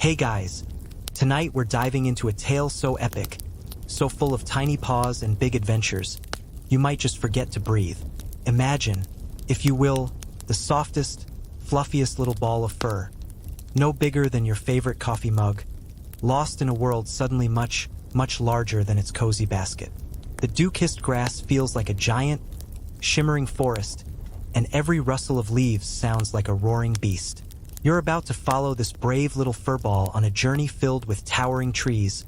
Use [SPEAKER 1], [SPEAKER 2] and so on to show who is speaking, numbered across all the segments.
[SPEAKER 1] Hey guys, tonight we're diving into a tale so epic, so full of tiny paws and big adventures, you might just forget to breathe. Imagine, if you will, the softest, fluffiest little ball of fur, no bigger than your favorite coffee mug, lost in a world suddenly much, much larger than its cozy basket. The dew-kissed grass feels like a giant, shimmering forest, and every rustle of leaves sounds like a roaring beast. You're about to follow this brave little furball on a journey filled with towering trees,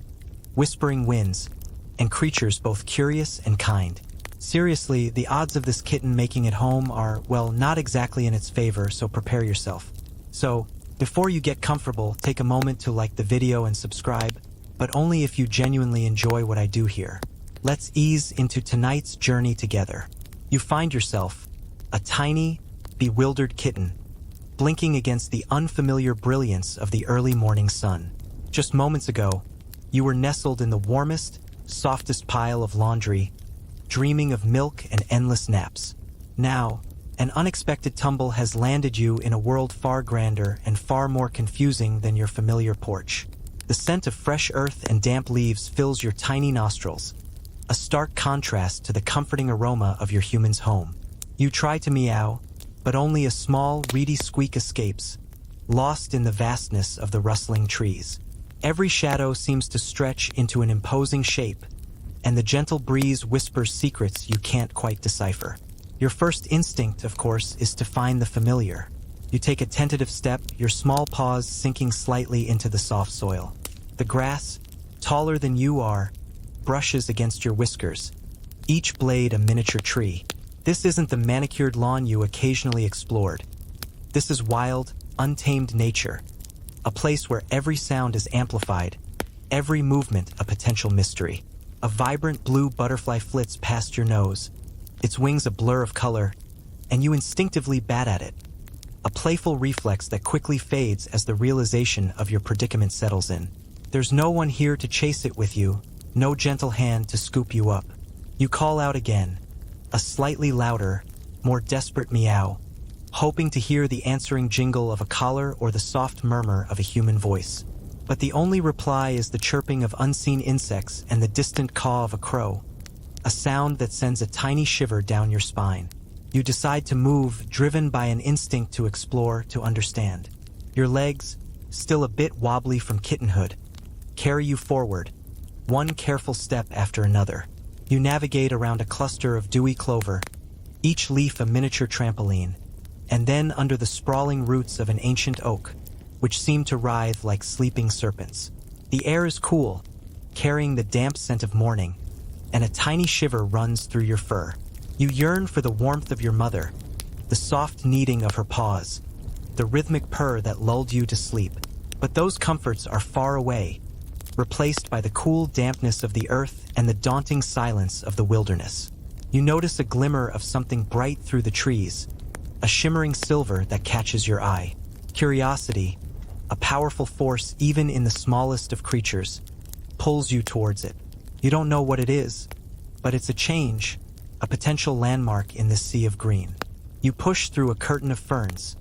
[SPEAKER 1] whispering winds, and creatures both curious and kind. Seriously, the odds of this kitten making it home are, well, not exactly in its favor, so prepare yourself. So, before you get comfortable, take a moment to like the video and subscribe, but only if you genuinely enjoy what I do here. Let's ease into tonight's journey together. You find yourself, a tiny, bewildered kitten, blinking against the unfamiliar brilliance of the early morning sun. Just moments ago, you were nestled in the warmest, softest pile of laundry, dreaming of milk and endless naps. Now, an unexpected tumble has landed you in a world far grander and far more confusing than your familiar porch. The scent of fresh earth and damp leaves fills your tiny nostrils, a stark contrast to the comforting aroma of your human's home. You try to meow, but only a small, reedy squeak escapes, lost in the vastness of the rustling trees. Every shadow seems to stretch into an imposing shape, and the gentle breeze whispers secrets you can't quite decipher. Your first instinct, of course, is to find the familiar. You take a tentative step, your small paws sinking slightly into the soft soil. The grass, taller than you are, brushes against your whiskers, each blade a miniature tree. This isn't the manicured lawn you occasionally explored. This is wild, untamed nature, a place where every sound is amplified, every movement a potential mystery. A vibrant blue butterfly flits past your nose, its wings a blur of color, and you instinctively bat at it, a playful reflex that quickly fades as the realization of your predicament settles in. There's no one here to chase it with you, no gentle hand to scoop you up. You call out again, a slightly louder, more desperate meow, hoping to hear the answering jingle of a collar or the soft murmur of a human voice. But the only reply is the chirping of unseen insects and the distant caw of a crow, a sound that sends a tiny shiver down your spine. You decide to move, driven by an instinct to explore, to understand. Your legs, still a bit wobbly from kittenhood, carry you forward, one careful step after another. You navigate around a cluster of dewy clover, each leaf a miniature trampoline, and then under the sprawling roots of an ancient oak, which seem to writhe like sleeping serpents. The air is cool, carrying the damp scent of morning, and a tiny shiver runs through your fur. You yearn for the warmth of your mother, the soft kneading of her paws, the rhythmic purr that lulled you to sleep. But those comforts are far away, replaced by the cool dampness of the earth and the daunting silence of the wilderness. You notice a glimmer of something bright through the trees, a shimmering silver that catches your eye. Curiosity, a powerful force even in the smallest of creatures, pulls you towards it. You don't know what it is, but it's a change, a potential landmark in this sea of green. You push through a curtain of ferns,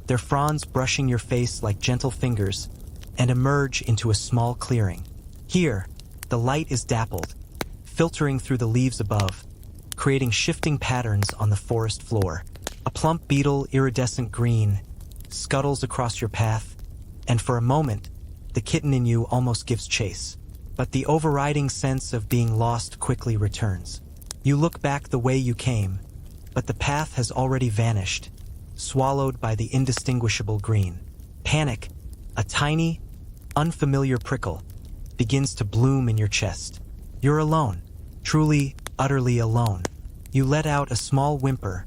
[SPEAKER 1] their fronds brushing your face like gentle fingers, and emerge into a small clearing. Here, the light is dappled, filtering through the leaves above, creating shifting patterns on the forest floor. A plump beetle, iridescent green, scuttles across your path, and for a moment, the kitten in you almost gives chase. But the overriding sense of being lost quickly returns. You look back the way you came, but the path has already vanished, swallowed by the indistinguishable green. Panic, a tiny, unfamiliar prickle, begins to bloom in your chest. You're alone, truly, utterly alone. You let out a small whimper,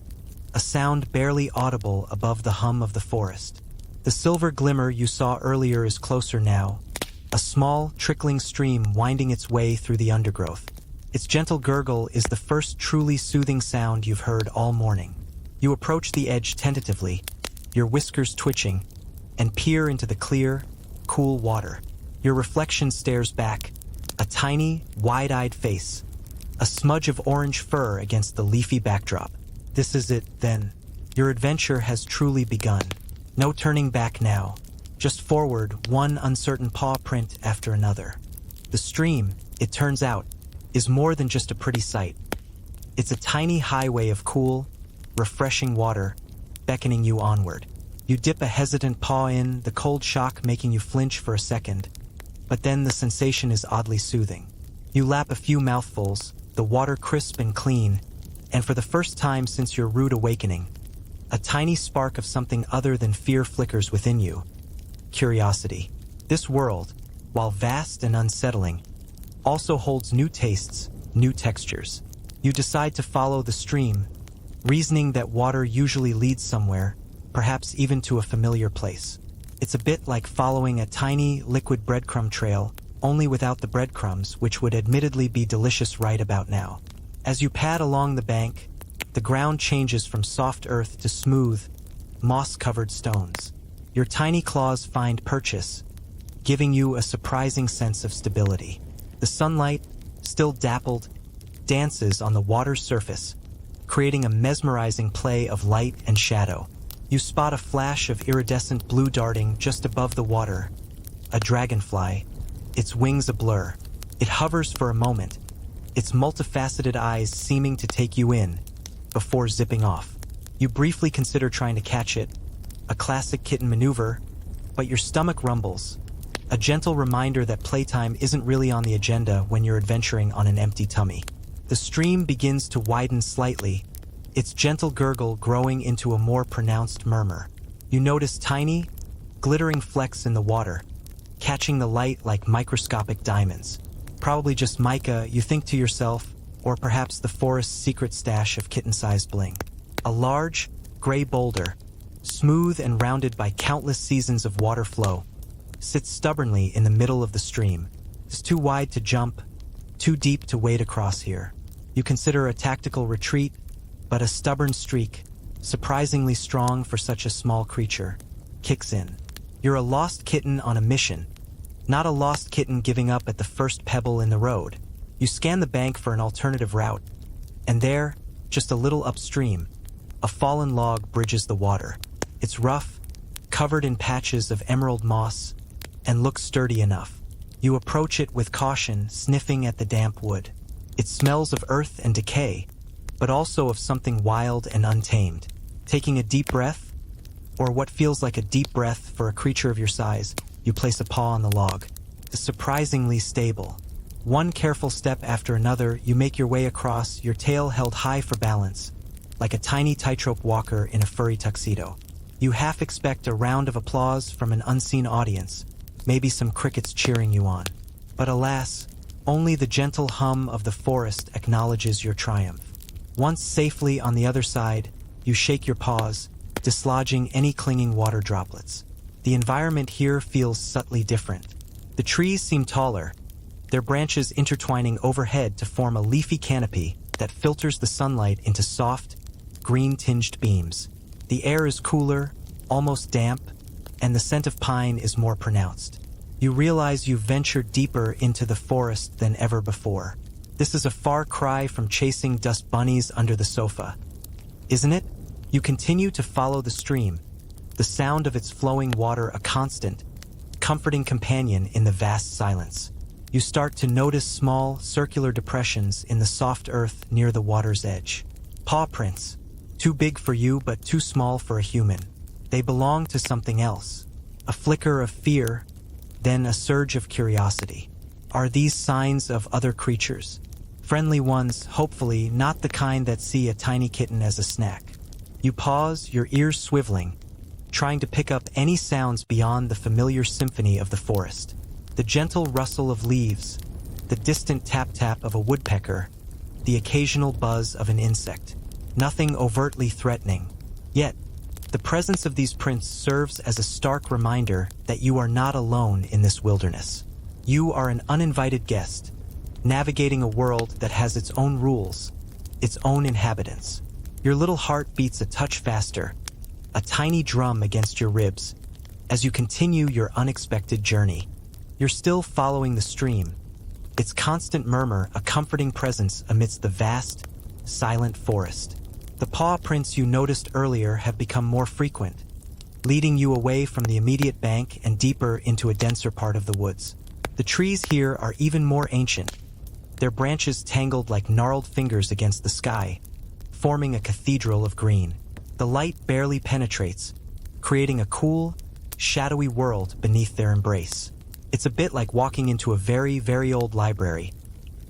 [SPEAKER 1] a sound barely audible above the hum of the forest. The silver glimmer you saw earlier is closer now, a small, trickling stream winding its way through the undergrowth. Its gentle gurgle is the first truly soothing sound you've heard all morning. You approach the edge tentatively, your whiskers twitching, and peer into the clear, cool water. Your reflection stares back, a tiny, wide-eyed face, a smudge of orange fur against the leafy backdrop. This is it, then. Your adventure has truly begun. No turning back now. just forward one uncertain paw print after another. The stream, it turns out, is more than just a pretty sight. It's a tiny highway of cool, refreshing water, beckoning you onward. You dip a hesitant paw in, the cold shock making you flinch for a second, but then the sensation is oddly soothing. You lap a few mouthfuls, the water crisp and clean, and for the first time since your rude awakening, a tiny spark of something other than fear flickers within you. Curiosity. This world, while vast and unsettling, also holds new tastes, new textures. You decide to follow the stream, reasoning that water usually leads somewhere, perhaps even to a familiar place. It's a bit like following a tiny, liquid breadcrumb trail, only without the breadcrumbs, which would admittedly be delicious right about now. As you pad along the bank, the ground changes from soft earth to smooth, moss-covered stones. Your tiny claws find purchase, giving you a surprising sense of stability. The sunlight, still dappled, dances on the water's surface, creating a mesmerizing play of light and shadow. You spot a flash of iridescent blue darting just above the water, a dragonfly, its wings a blur. It hovers for a moment, its multifaceted eyes seeming to take you in, before zipping off. You briefly consider trying to catch it, a classic kitten maneuver, but your stomach rumbles, a gentle reminder that playtime isn't really on the agenda when you're adventuring on an empty tummy. The stream begins to widen slightly, its gentle gurgle growing into a more pronounced murmur. You notice tiny, glittering flecks in the water, catching the light like microscopic diamonds. Probably just mica, you think to yourself, or perhaps the forest's secret stash of kitten-sized bling. A large, gray boulder, smooth and rounded by countless seasons of water flow, sits stubbornly in the middle of the stream. It's too wide to jump, too deep to wade across here. You consider a tactical retreat, but a stubborn streak, surprisingly strong for such a small creature, kicks in. You're a lost kitten on a mission, not a lost kitten giving up at the first pebble in the road. You scan the bank for an alternative route, and there, just a little upstream, a fallen log bridges the water. It's rough, covered in patches of emerald moss, and looks sturdy enough. You approach it with caution, sniffing at the damp wood. It smells of earth and decay, but also of something wild and untamed. Taking a deep breath, or what feels like a deep breath for a creature of your size, you place a paw on the log. It's surprisingly stable. One careful step after another, you make your way across, your tail held high for balance, like a tiny tightrope walker in a furry tuxedo. You half expect a round of applause from an unseen audience, maybe some crickets cheering you on. But alas, only the gentle hum of the forest acknowledges your triumph. Once safely on the other side, you shake your paws, dislodging any clinging water droplets. The environment here feels subtly different. The trees seem taller, their branches intertwining overhead to form a leafy canopy that filters the sunlight into soft, green-tinged beams. The air is cooler, almost damp, and the scent of pine is more pronounced. You realize you've ventured deeper into the forest than ever before. This is a far cry from chasing dust bunnies under the sofa, isn't it? You continue to follow the stream, the sound of its flowing water a constant, comforting companion in the vast silence. You start to notice small, circular depressions in the soft earth near the water's edge. Paw prints, too big for you but too small for a human. They belong to something else. A flicker of fear, then a surge of curiosity. Are these signs of other creatures? Friendly ones, hopefully not the kind that see a tiny kitten as a snack. You pause, your ears swiveling, trying to pick up any sounds beyond the familiar symphony of the forest. The gentle rustle of leaves, the distant tap-tap of a woodpecker, the occasional buzz of an insect. Nothing overtly threatening. Yet, the presence of these prints serves as a stark reminder that you are not alone in this wilderness. You are an uninvited guest, navigating a world that has its own rules, its own inhabitants. Your little heart beats a touch faster, a tiny drum against your ribs, as you continue your unexpected journey. You're still following the stream, its constant murmur a comforting presence amidst the vast, silent forest. The paw prints you noticed earlier have become more frequent, leading you away from the immediate bank and deeper into a denser part of the woods. The trees here are even more ancient, their branches tangled like gnarled fingers against the sky, forming a cathedral of green. The light barely penetrates, creating a cool, shadowy world beneath their embrace. It's a bit like walking into a very, very old library,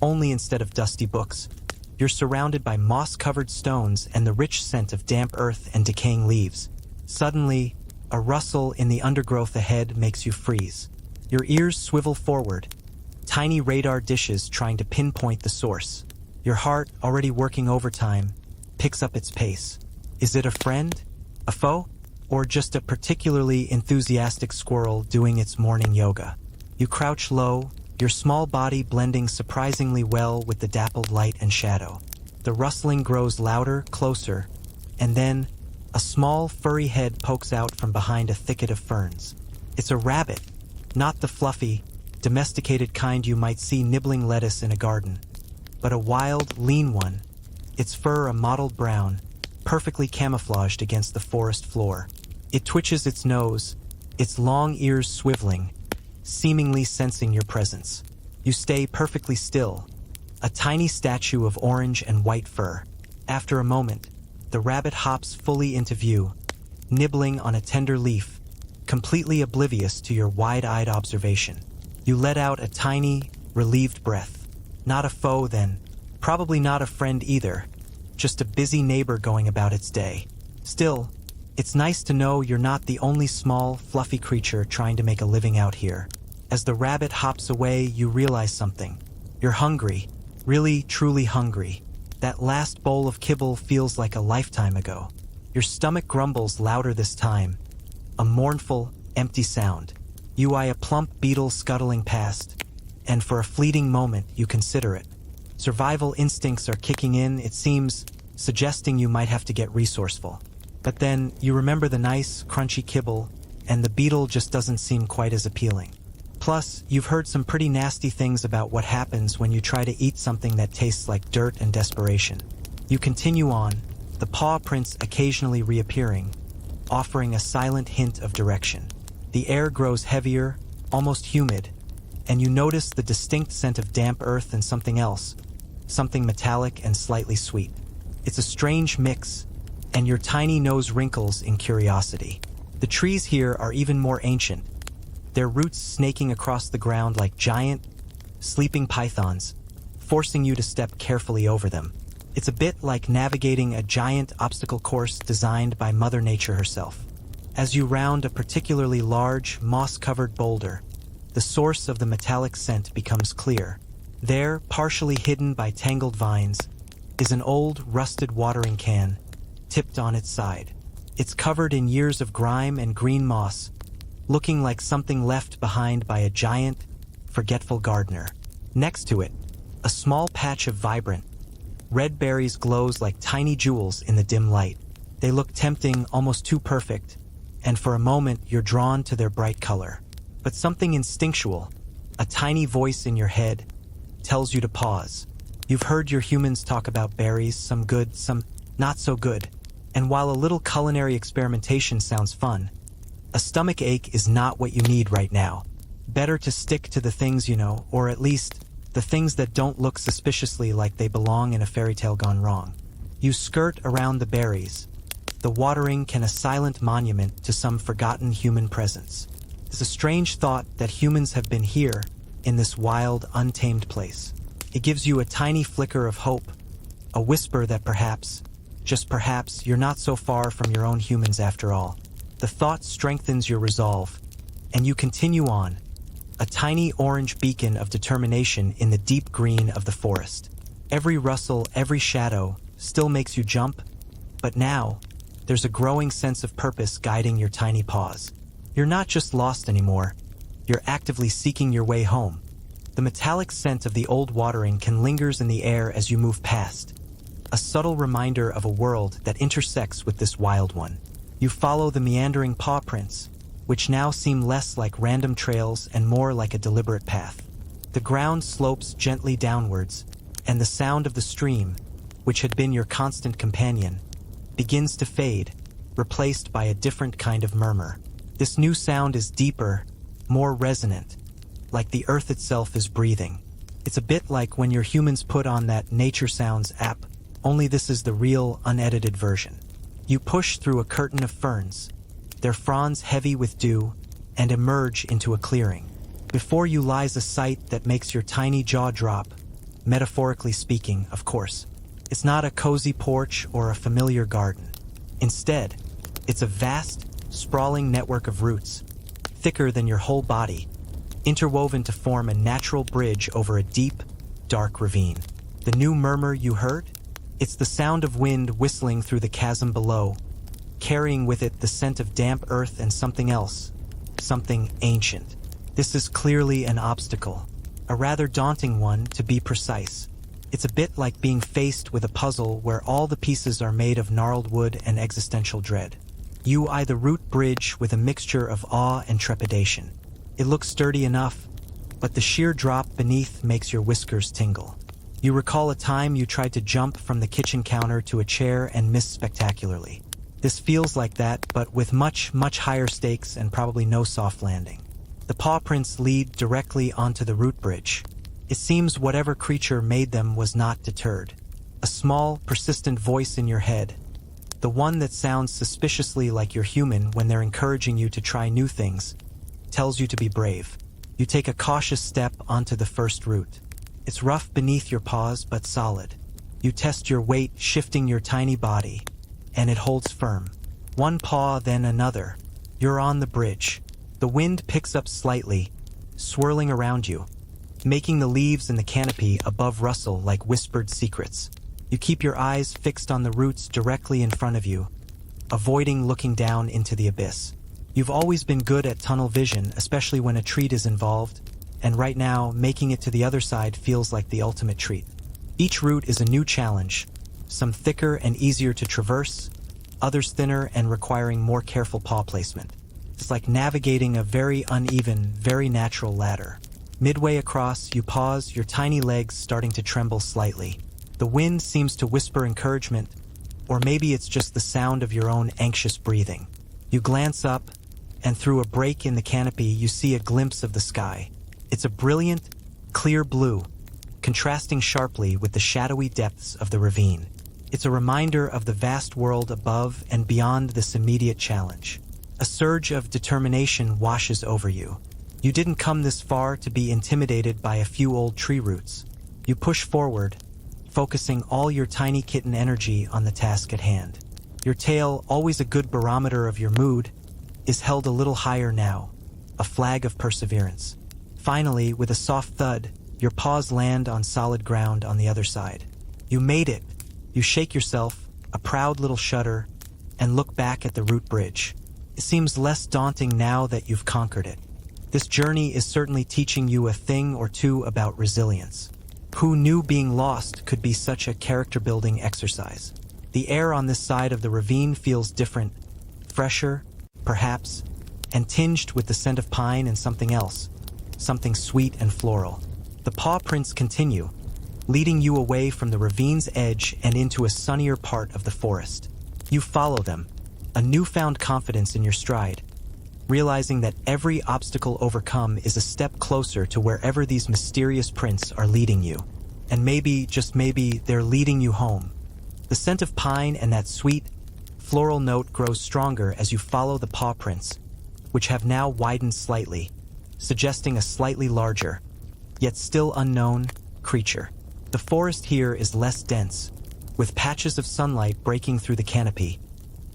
[SPEAKER 1] only instead of dusty books, you're surrounded by moss-covered stones and the rich scent of damp earth and decaying leaves. Suddenly, a rustle in the undergrowth ahead makes you freeze. Your ears swivel forward, tiny radar dishes trying to pinpoint the source. Your heart, already working overtime, picks up its pace. Is it a friend? A foe? Or just a particularly enthusiastic squirrel doing its morning yoga? You crouch low, your small body blending surprisingly well with the dappled light and shadow. The rustling grows louder, closer, and then a small, furry head pokes out from behind a thicket of ferns. It's a rabbit, not the fluffy, domesticated kind you might see nibbling lettuce in a garden, but a wild, lean one, its fur a mottled brown, perfectly camouflaged against the forest floor. It twitches its nose, its long ears swiveling, seemingly sensing your presence. You stay perfectly still, a tiny statue of orange and white fur. After a moment, the rabbit hops fully into view, nibbling on a tender leaf, completely oblivious to your wide-eyed observation. You let out a tiny, relieved breath. Not a foe, then. Probably not a friend either. Just a busy neighbor going about its day. Still, it's nice to know you're not the only small, fluffy creature trying to make a living out here. As the rabbit hops away, you realize something. You're hungry. Really, truly hungry. That last bowl of kibble feels like a lifetime ago. Your stomach grumbles louder this time. A mournful, empty sound. You eye a plump beetle scuttling past, and for a fleeting moment you consider it. Survival instincts are kicking in, it seems, suggesting you might have to get resourceful. But then you remember the nice, crunchy kibble, and the beetle just doesn't seem quite as appealing. Plus, you've heard some pretty nasty things about what happens when you try to eat something that tastes like dirt and desperation. You continue on, the paw prints occasionally reappearing, offering a silent hint of direction. The air grows heavier, almost humid, and you notice the distinct scent of damp earth and something else, something metallic and slightly sweet. It's a strange mix, and your tiny nose wrinkles in curiosity. The trees here are even more ancient, their roots snaking across the ground like giant, sleeping pythons, forcing you to step carefully over them. It's a bit like navigating a giant obstacle course designed by Mother Nature herself. As you round a particularly large, moss-covered boulder, the source of the metallic scent becomes clear. There, partially hidden by tangled vines, is an old, rusted watering can, tipped on its side. It's covered in years of grime and green moss, looking like something left behind by a giant, forgetful gardener. Next to it, a small patch of vibrant, red berries glows like tiny jewels in the dim light. They look tempting, almost too perfect, and for a moment you're drawn to their bright color. But something instinctual, a tiny voice in your head, tells you to pause. You've heard your humans talk about berries, some good, some not so good, and while a little culinary experimentation sounds fun, a stomach ache is not what you need right now. Better to stick to the things you know, or at least the things that don't look suspiciously like they belong in a fairy tale gone wrong. You skirt around the berries, the watering can a silent monument to some forgotten human presence. It's a strange thought that humans have been here, in this wild, untamed place. It gives you a tiny flicker of hope, a whisper that perhaps, just perhaps, you're not so far from your own humans after all. The thought strengthens your resolve, and you continue on, a tiny orange beacon of determination in the deep green of the forest. Every rustle, every shadow, still makes you jump, but now, there's a growing sense of purpose guiding your tiny paws. You're not just lost anymore, you're actively seeking your way home. The metallic scent of the old watering can lingers in the air as you move past, a subtle reminder of a world that intersects with this wild one. You follow the meandering paw prints, which now seem less like random trails and more like a deliberate path. The ground slopes gently downwards, and the sound of the stream, which had been your constant companion, begins to fade, replaced by a different kind of murmur. This new sound is deeper, more resonant, like the earth itself is breathing. It's a bit like when your humans put on that Nature Sounds app, only this is the real, unedited version. You push through a curtain of ferns, their fronds heavy with dew, and emerge into a clearing. Before you lies a sight that makes your tiny jaw drop, metaphorically speaking, of course. It's not a cozy porch or a familiar garden. Instead, it's a vast, sprawling network of roots, thicker than your whole body, interwoven to form a natural bridge over a deep, dark ravine. The new murmur you heard? It's the sound of wind whistling through the chasm below, carrying with it the scent of damp earth and something else, something ancient. This is clearly an obstacle, a rather daunting one to be precise. It's a bit like being faced with a puzzle where all the pieces are made of gnarled wood and existential dread. You eye the root bridge with a mixture of awe and trepidation. It looks sturdy enough, but the sheer drop beneath makes your whiskers tingle. You recall a time you tried to jump from the kitchen counter to a chair and missed spectacularly. This feels like that, but with much, much higher stakes and probably no soft landing. The paw prints lead directly onto the root bridge. It seems whatever creature made them was not deterred. A small, persistent voice in your head, the one that sounds suspiciously like you're human when they're encouraging you to try new things, tells you to be brave. You take a cautious step onto the first root. It's rough beneath your paws, but solid. You test your weight, shifting your tiny body, and it holds firm. One paw, then another. You're on the bridge. The wind picks up slightly, swirling around you, making the leaves in the canopy above rustle like whispered secrets. You keep your eyes fixed on the roots directly in front of you, avoiding looking down into the abyss. You've always been good at tunnel vision, especially when a treat is involved, and right now, making it to the other side feels like the ultimate treat. Each root is a new challenge, some thicker and easier to traverse, others thinner and requiring more careful paw placement. It's like navigating a very uneven, very natural ladder. Midway across, you pause, your tiny legs starting to tremble slightly. The wind seems to whisper encouragement, or maybe it's just the sound of your own anxious breathing. You glance up, and through a break in the canopy, you see a glimpse of the sky. It's a brilliant, clear blue, contrasting sharply with the shadowy depths of the ravine. It's a reminder of the vast world above and beyond this immediate challenge. A surge of determination washes over you. You didn't come this far to be intimidated by a few old tree roots. You push forward, focusing all your tiny kitten energy on the task at hand. Your tail, always a good barometer of your mood, is held a little higher now, a flag of perseverance. Finally, with a soft thud, your paws land on solid ground on the other side. You made it. You shake yourself, a proud little shudder, and look back at the root bridge. It seems less daunting now that you've conquered it. This journey is certainly teaching you a thing or two about resilience. Who knew being lost could be such a character-building exercise? The air on this side of the ravine feels different, fresher, perhaps, and tinged with the scent of pine and something else, something sweet and floral. The paw prints continue, leading you away from the ravine's edge and into a sunnier part of the forest. You follow them, a newfound confidence in your stride, realizing that every obstacle overcome is a step closer to wherever these mysterious prints are leading you. And maybe, just maybe, they're leading you home. The scent of pine and that sweet, floral note grows stronger as you follow the paw prints, which have now widened slightly, suggesting a slightly larger, yet still unknown, creature. The forest here is less dense, with patches of sunlight breaking through the canopy,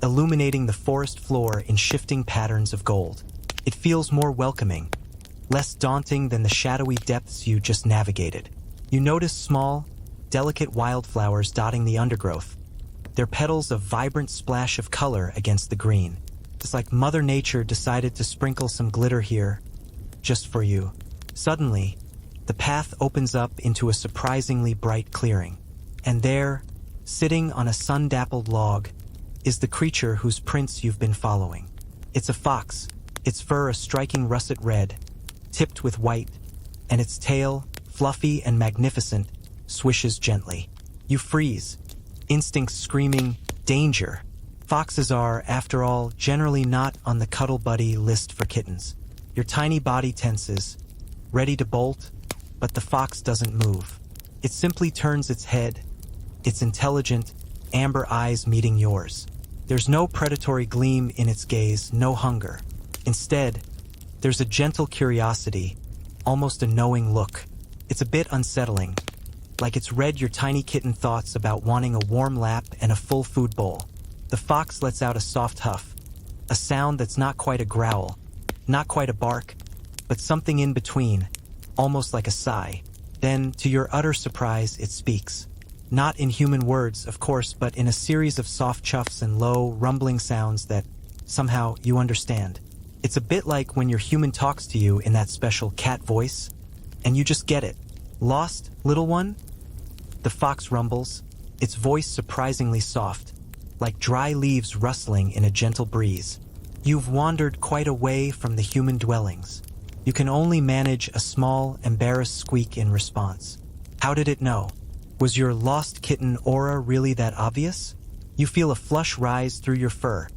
[SPEAKER 1] illuminating the forest floor in shifting patterns of gold. It feels more welcoming, less daunting than the shadowy depths you just navigated. You notice small, delicate wildflowers dotting the undergrowth, their petals a vibrant splash of color against the green. It's like Mother Nature decided to sprinkle some glitter here, just for you. Suddenly, the path opens up into a surprisingly bright clearing, and there, sitting on a sun-dappled log, is the creature whose prints you've been following. It's a fox, its fur a striking russet red, tipped with white, and its tail, fluffy and magnificent, swishes gently. You freeze, instincts screaming, danger, Foxes are, after all, generally not on the cuddle buddy list for kittens. Your tiny body tenses, ready to bolt, but the fox doesn't move. It simply turns its head, its intelligent, amber eyes meeting yours. There's no predatory gleam in its gaze, no hunger. Instead, there's a gentle curiosity, almost a knowing look. It's a bit unsettling, like it's read your tiny kitten thoughts about wanting a warm lap and a full food bowl. The fox lets out a soft huff, a sound that's not quite a growl, not quite a bark, but something in between, almost like a sigh. Then, to your utter surprise, it speaks. Not in human words, of course, but in a series of soft chuffs and low, rumbling sounds that, somehow, you understand. It's a bit like when your human talks to you in that special cat voice, and you just get it. Lost, little one? The fox rumbles, its voice surprisingly soft, like dry leaves rustling in a gentle breeze. You've wandered quite away from the human dwellings. You can only manage a small, embarrassed squeak in response. How did it know? Was your lost kitten aura really that obvious? You feel a flush rise through your fur,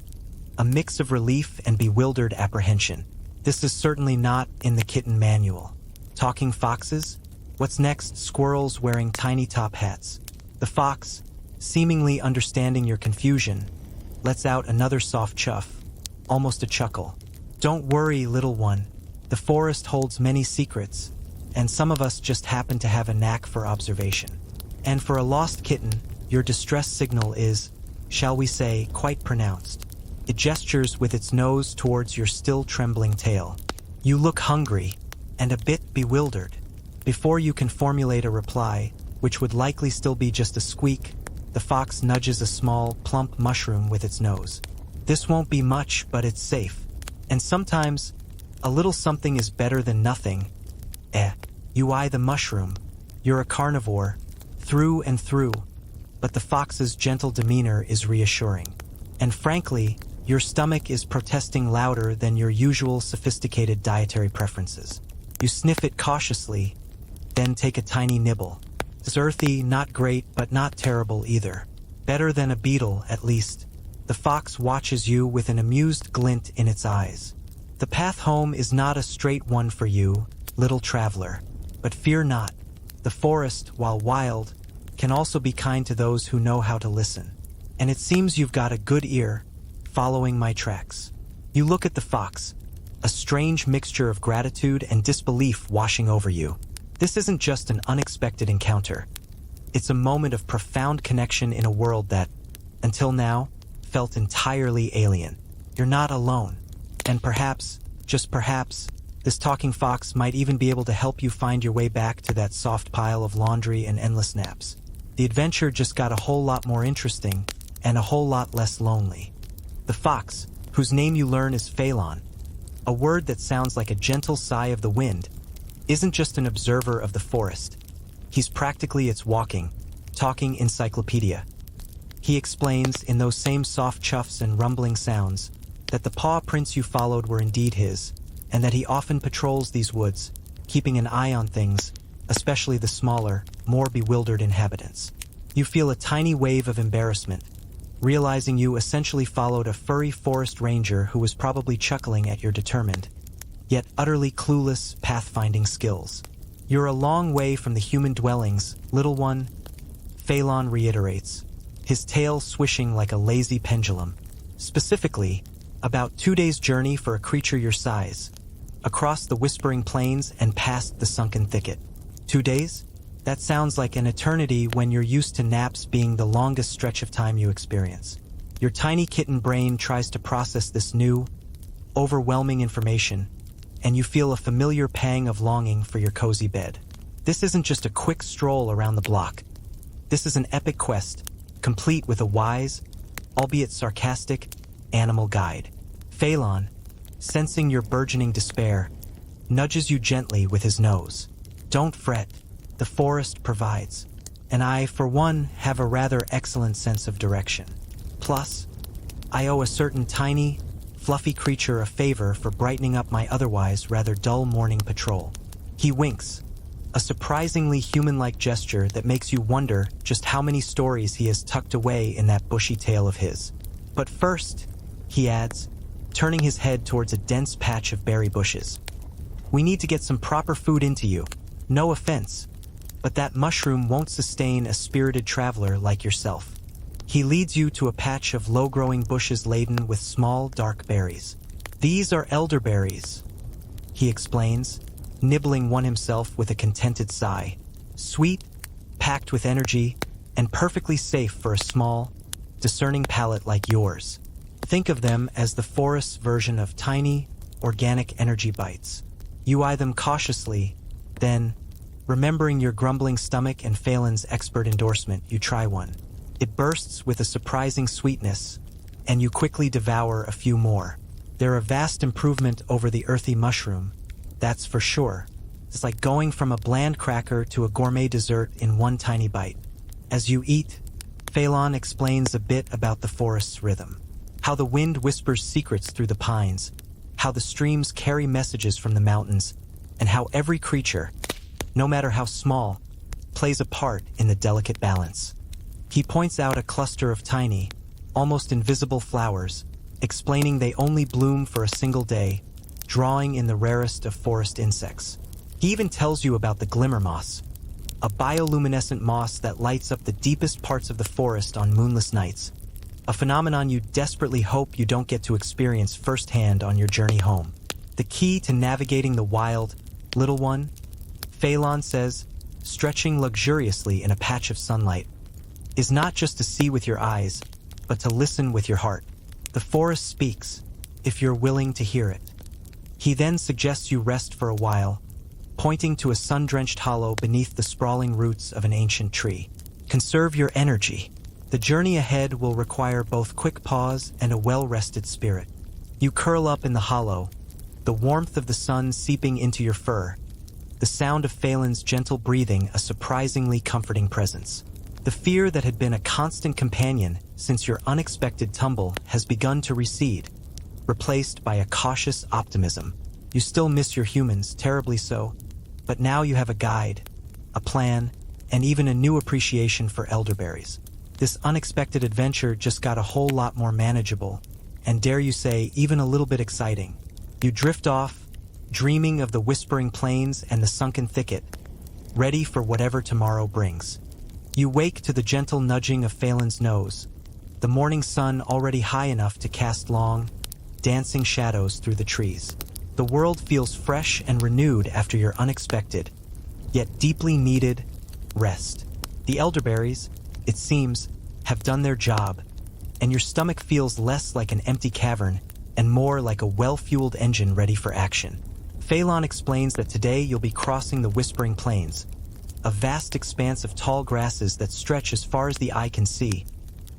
[SPEAKER 1] a mix of relief and bewildered apprehension. This is certainly not in the kitten manual. Talking foxes? What's next? Squirrels wearing tiny top hats. The fox, seemingly understanding your confusion, lets out another soft chuff, almost a chuckle. Don't worry, little one. The forest holds many secrets, and some of us just happen to have a knack for observation. And for a lost kitten, your distress signal is, shall we say, quite pronounced. It gestures with its nose towards your still trembling tail. You look hungry, and a bit bewildered. Before you can formulate a reply, which would likely still be just a squeak, the fox nudges a small, plump mushroom with its nose. This won't be much, but it's safe. And sometimes, a little something is better than nothing. You eye the mushroom. You're a carnivore, through and through, but the fox's gentle demeanor is reassuring. And frankly, your stomach is protesting louder than your usual sophisticated dietary preferences. You sniff it cautiously, then take a tiny nibble. It's earthy, not great, but not terrible either. Better than a beetle, at least. The fox watches you with an amused glint in its eyes. The path home is not a straight one for you, little traveler. But fear not. The forest, while wild, can also be kind to those who know how to listen. And it seems you've got a good ear, following my tracks. You look at the fox, a strange mixture of gratitude and disbelief washing over you. This isn't just an unexpected encounter. It's a moment of profound connection in a world that, until now, felt entirely alien. You're not alone. And perhaps, just perhaps, this talking fox might even be able to help you find your way back to that soft pile of laundry and endless naps. The adventure just got a whole lot more interesting and a whole lot less lonely. The fox, whose name you learn is Phelan, a word that sounds like a gentle sigh of the wind, isn't just an observer of the forest. He's practically its walking, talking encyclopedia. He explains, in those same soft chuffs and rumbling sounds, that the paw prints you followed were indeed his, and that he often patrols these woods, keeping an eye on things, especially the smaller, more bewildered inhabitants. You feel a tiny wave of embarrassment, realizing you essentially followed a furry forest ranger who was probably chuckling at your determined, yet utterly clueless pathfinding skills. You're a long way from the human dwellings, little one, Phelan reiterates, his tail swishing like a lazy pendulum. Specifically, about 2 days' journey for a creature your size, across the whispering plains and past the sunken thicket. 2 days? That sounds like an eternity when you're used to naps being the longest stretch of time you experience. Your tiny kitten brain tries to process this new, overwhelming information, and you feel a familiar pang of longing for your cozy bed. This isn't just a quick stroll around the block. This is an epic quest, complete with a wise, albeit sarcastic, animal guide. Phelan, sensing your burgeoning despair, nudges you gently with his nose. Don't fret, the forest provides, and I, for one, have a rather excellent sense of direction. Plus, I owe a certain tiny, fluffy creature a favor for brightening up my otherwise rather dull morning patrol. He winks, a surprisingly human-like gesture that makes you wonder just how many stories he has tucked away in that bushy tail of his. But first, he adds, turning his head towards a dense patch of berry bushes, we need to get some proper food into you. No offense, but that mushroom won't sustain a spirited traveler like yourself. He leads you to a patch of low-growing bushes laden with small, dark berries. These are elderberries, he explains, nibbling one himself with a contented sigh. Sweet, packed with energy, and perfectly safe for a small, discerning palate like yours. Think of them as the forest's version of tiny, organic energy bites. You eye them cautiously, then, remembering your grumbling stomach and Phelan's expert endorsement, you try one. It bursts with a surprising sweetness, and you quickly devour a few more. They're a vast improvement over the earthy mushroom, that's for sure. It's like going from a bland cracker to a gourmet dessert in one tiny bite. As you eat, Phelan explains a bit about the forest's rhythm. How the wind whispers secrets through the pines, how the streams carry messages from the mountains, and how every creature, no matter how small, plays a part in the delicate balance. He points out a cluster of tiny, almost invisible flowers, explaining they only bloom for a single day, drawing in the rarest of forest insects. He even tells you about the glimmer moss, a bioluminescent moss that lights up the deepest parts of the forest on moonless nights, a phenomenon you desperately hope you don't get to experience firsthand on your journey home. The key to navigating the wild, little one, Phelan says, stretching luxuriously in a patch of sunlight, is not just to see with your eyes, but to listen with your heart. The forest speaks, if you're willing to hear it. He then suggests you rest for a while, pointing to a sun-drenched hollow beneath the sprawling roots of an ancient tree. Conserve your energy. The journey ahead will require both quick pause and a well-rested spirit. You curl up in the hollow, the warmth of the sun seeping into your fur, the sound of Phelan's gentle breathing a surprisingly comforting presence. The fear that had been a constant companion since your unexpected tumble has begun to recede, replaced by a cautious optimism. You still miss your humans, terribly so, but now you have a guide, a plan, and even a new appreciation for elderberries. This unexpected adventure just got a whole lot more manageable, and dare you say, even a little bit exciting. You drift off, dreaming of the whispering plains and the sunken thicket, ready for whatever tomorrow brings. You wake to the gentle nudging of Phelan's nose, the morning sun already high enough to cast long, dancing shadows through the trees. The world feels fresh and renewed after your unexpected, yet deeply needed, rest. The elderberries, it seems, have done their job, and your stomach feels less like an empty cavern and more like a well-fueled engine ready for action. Phelan explains that today you'll be crossing the Whispering Plains, a vast expanse of tall grasses that stretch as far as the eye can see,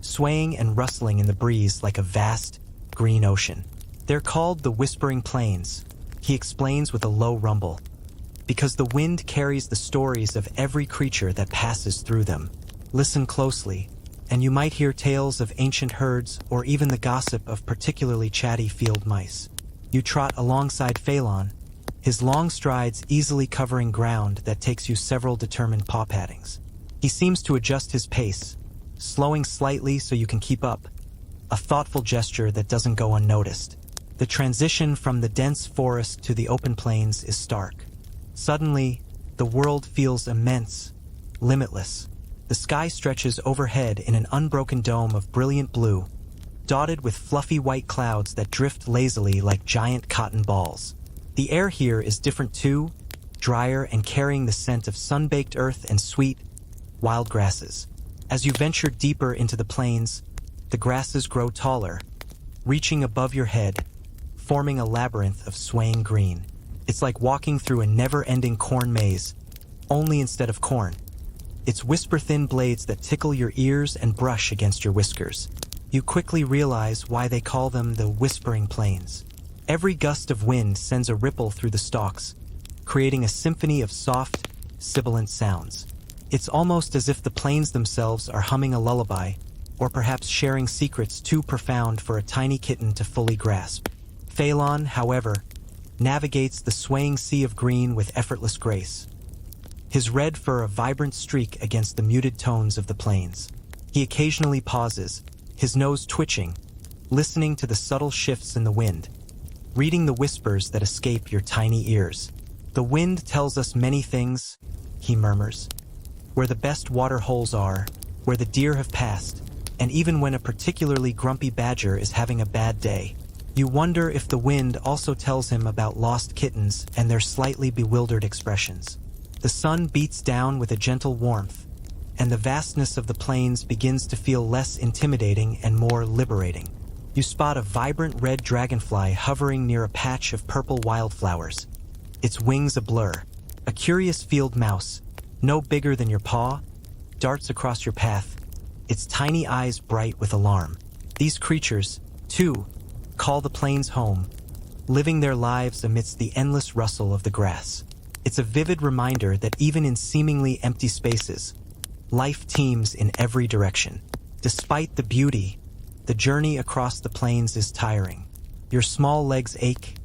[SPEAKER 1] swaying and rustling in the breeze like a vast, green ocean. They're called the Whispering Plains, he explains with a low rumble, because the wind carries the stories of every creature that passes through them. Listen closely, and you might hear tales of ancient herds or even the gossip of particularly chatty field mice. You trot alongside Phelan, his long strides easily covering ground that takes you several determined paw pattings. He seems to adjust his pace, slowing slightly so you can keep up, a thoughtful gesture that doesn't go unnoticed. The transition from the dense forest to the open plains is stark. Suddenly, the world feels immense, limitless. The sky stretches overhead in an unbroken dome of brilliant blue, dotted with fluffy white clouds that drift lazily like giant cotton balls. The air here is different too, drier and carrying the scent of sun-baked earth and sweet, wild grasses. As you venture deeper into the plains, the grasses grow taller, reaching above your head, forming a labyrinth of swaying green. It's like walking through a never-ending corn maze, only instead of corn. It's whisper-thin blades that tickle your ears and brush against your whiskers. You quickly realize why they call them the Whispering Plains. Every gust of wind sends a ripple through the stalks, creating a symphony of soft, sibilant sounds. It's almost as if the plains themselves are humming a lullaby, or perhaps sharing secrets too profound for a tiny kitten to fully grasp. Phelan, however, navigates the swaying sea of green with effortless grace, his red fur a vibrant streak against the muted tones of the plains. He occasionally pauses, his nose twitching, listening to the subtle shifts in the wind, reading the whispers that escape your tiny ears. The wind tells us many things, he murmurs. Where the best water holes are, where the deer have passed, and even when a particularly grumpy badger is having a bad day. You wonder if the wind also tells him about lost kittens and their slightly bewildered expressions. The sun beats down with a gentle warmth, and the vastness of the plains begins to feel less intimidating and more liberating. You spot a vibrant red dragonfly hovering near a patch of purple wildflowers, its wings a blur. A curious field mouse, no bigger than your paw, darts across your path, its tiny eyes bright with alarm. These creatures, too, call the plains home, living their lives amidst the endless rustle of the grass. It's a vivid reminder that even in seemingly empty spaces, life teems in every direction. Despite the beauty, the journey across the plains is tiring. Your small legs ache,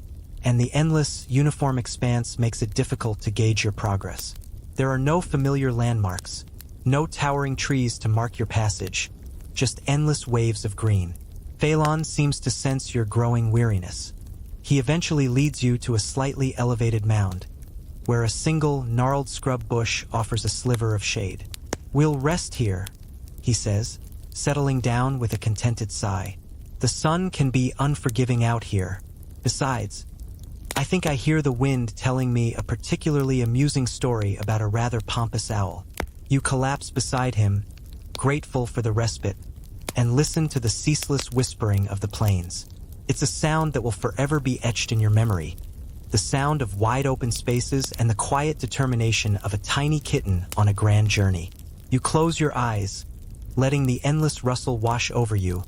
[SPEAKER 1] and the endless, uniform expanse makes it difficult to gauge your progress. There are no familiar landmarks, no towering trees to mark your passage, just endless waves of green. Phelan seems to sense your growing weariness. He eventually leads you to a slightly elevated mound, where a single, gnarled scrub bush offers a sliver of shade. "We'll rest here," he says, settling down with a contented sigh. "The sun can be unforgiving out here. Besides, I think I hear the wind telling me a particularly amusing story about a rather pompous owl." You collapse beside him, grateful for the respite, and listen to the ceaseless whispering of the plains. It's a sound that will forever be etched in your memory, the sound of wide-open spaces and the quiet determination of a tiny kitten on a grand journey. You close your eyes, letting the endless rustle wash over you,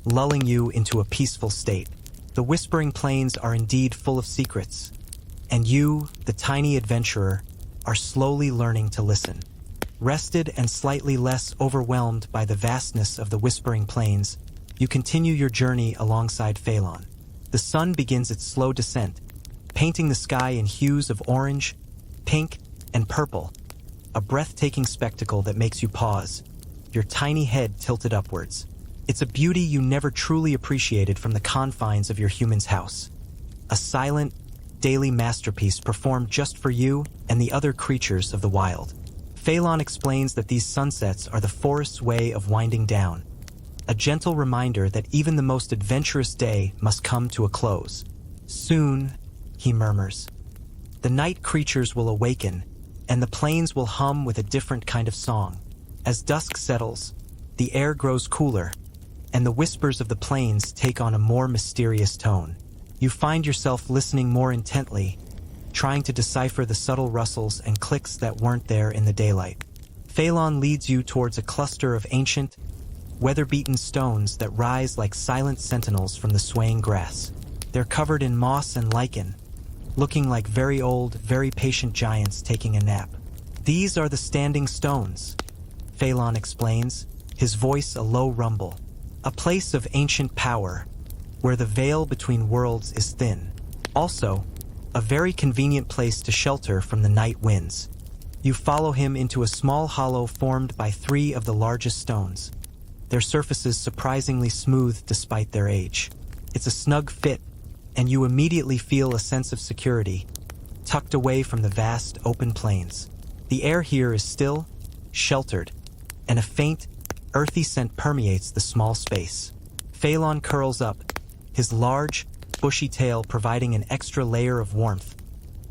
[SPEAKER 1] lulling you into a peaceful state. The whispering plains are indeed full of secrets, and you, the tiny adventurer, are slowly learning to listen. Rested and slightly less overwhelmed by the vastness of the whispering plains, you continue your journey alongside Phelan. The sun begins its slow descent, painting the sky in hues of orange, pink, and purple, a breathtaking spectacle that makes you pause, your tiny head tilted upwards. It's a beauty you never truly appreciated from the confines of your human's house. A silent, daily masterpiece performed just for you and the other creatures of the wild. Phelan explains that these sunsets are the forest's way of winding down, a gentle reminder that even the most adventurous day must come to a close. "Soon," he murmurs, "the night creatures will awaken, and the plains will hum with a different kind of song." As dusk settles, the air grows cooler, and the whispers of the plains take on a more mysterious tone. You find yourself listening more intently, trying to decipher the subtle rustles and clicks that weren't there in the daylight. Phelan leads you towards a cluster of ancient, weather-beaten stones that rise like silent sentinels from the swaying grass. They're covered in moss and lichen, looking like very old, very patient giants taking a nap. "These are the standing stones," Phelan explains, his voice a low rumble. "A place of ancient power, where the veil between worlds is thin. Also, a very convenient place to shelter from the night winds." You follow him into a small hollow formed by 3 of the largest stones, their surfaces surprisingly smooth despite their age. It's a snug fit, and you immediately feel a sense of security, tucked away from the vast, open plains. The air here is still, sheltered, and a faint, earthy scent permeates the small space. Phelan curls up, his large, bushy tail providing an extra layer of warmth,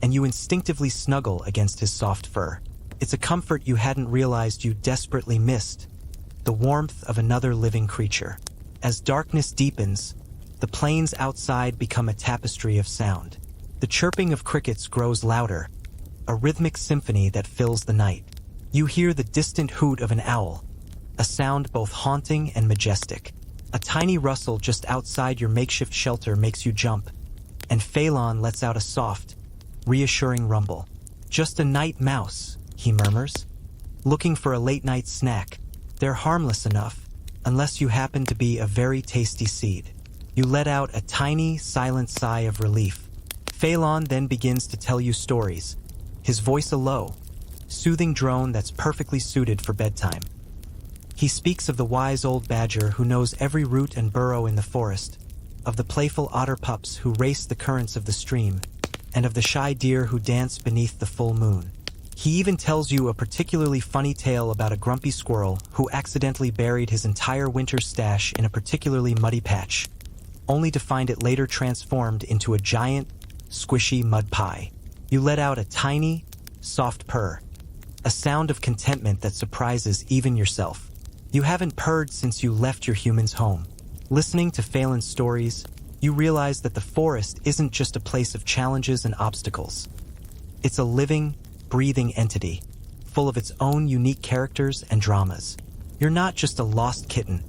[SPEAKER 1] and you instinctively snuggle against his soft fur. It's a comfort you hadn't realized you desperately missed, the warmth of another living creature. As darkness deepens, the plains outside become a tapestry of sound. The chirping of crickets grows louder, a rhythmic symphony that fills the night. You hear the distant hoot of an owl, a sound both haunting and majestic. A tiny rustle just outside your makeshift shelter makes you jump, and Phelan lets out a soft, reassuring rumble. "Just a night mouse," he murmurs, "looking for a late-night snack. They're harmless enough, unless you happen to be a very tasty seed." You let out a tiny, silent sigh of relief. Phelan then begins to tell you stories, his voice a low, soothing drone that's perfectly suited for bedtime. He speaks of the wise old badger who knows every root and burrow in the forest, of the playful otter pups who race the currents of the stream, and of the shy deer who dance beneath the full moon. He even tells you a particularly funny tale about a grumpy squirrel who accidentally buried his entire winter stash in a particularly muddy patch, only to find it later transformed into a giant, squishy mud pie. You let out a tiny, soft purr, a sound of contentment that surprises even yourself. You haven't purred since you left your human's home. Listening to Phelan's stories, you realize that the forest isn't just a place of challenges and obstacles. It's a living, breathing entity, full of its own unique characters and dramas. You're not just a lost kitten.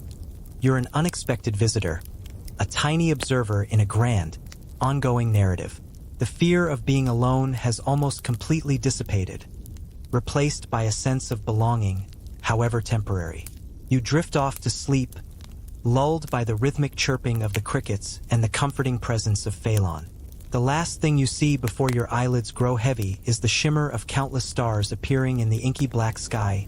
[SPEAKER 1] You're an unexpected visitor, a tiny observer in a grand, ongoing narrative. The fear of being alone has almost completely dissipated, replaced by a sense of belonging, however temporary. You drift off to sleep, lulled by the rhythmic chirping of the crickets and the comforting presence of Phelan. The last thing you see before your eyelids grow heavy is the shimmer of countless stars appearing in the inky black sky,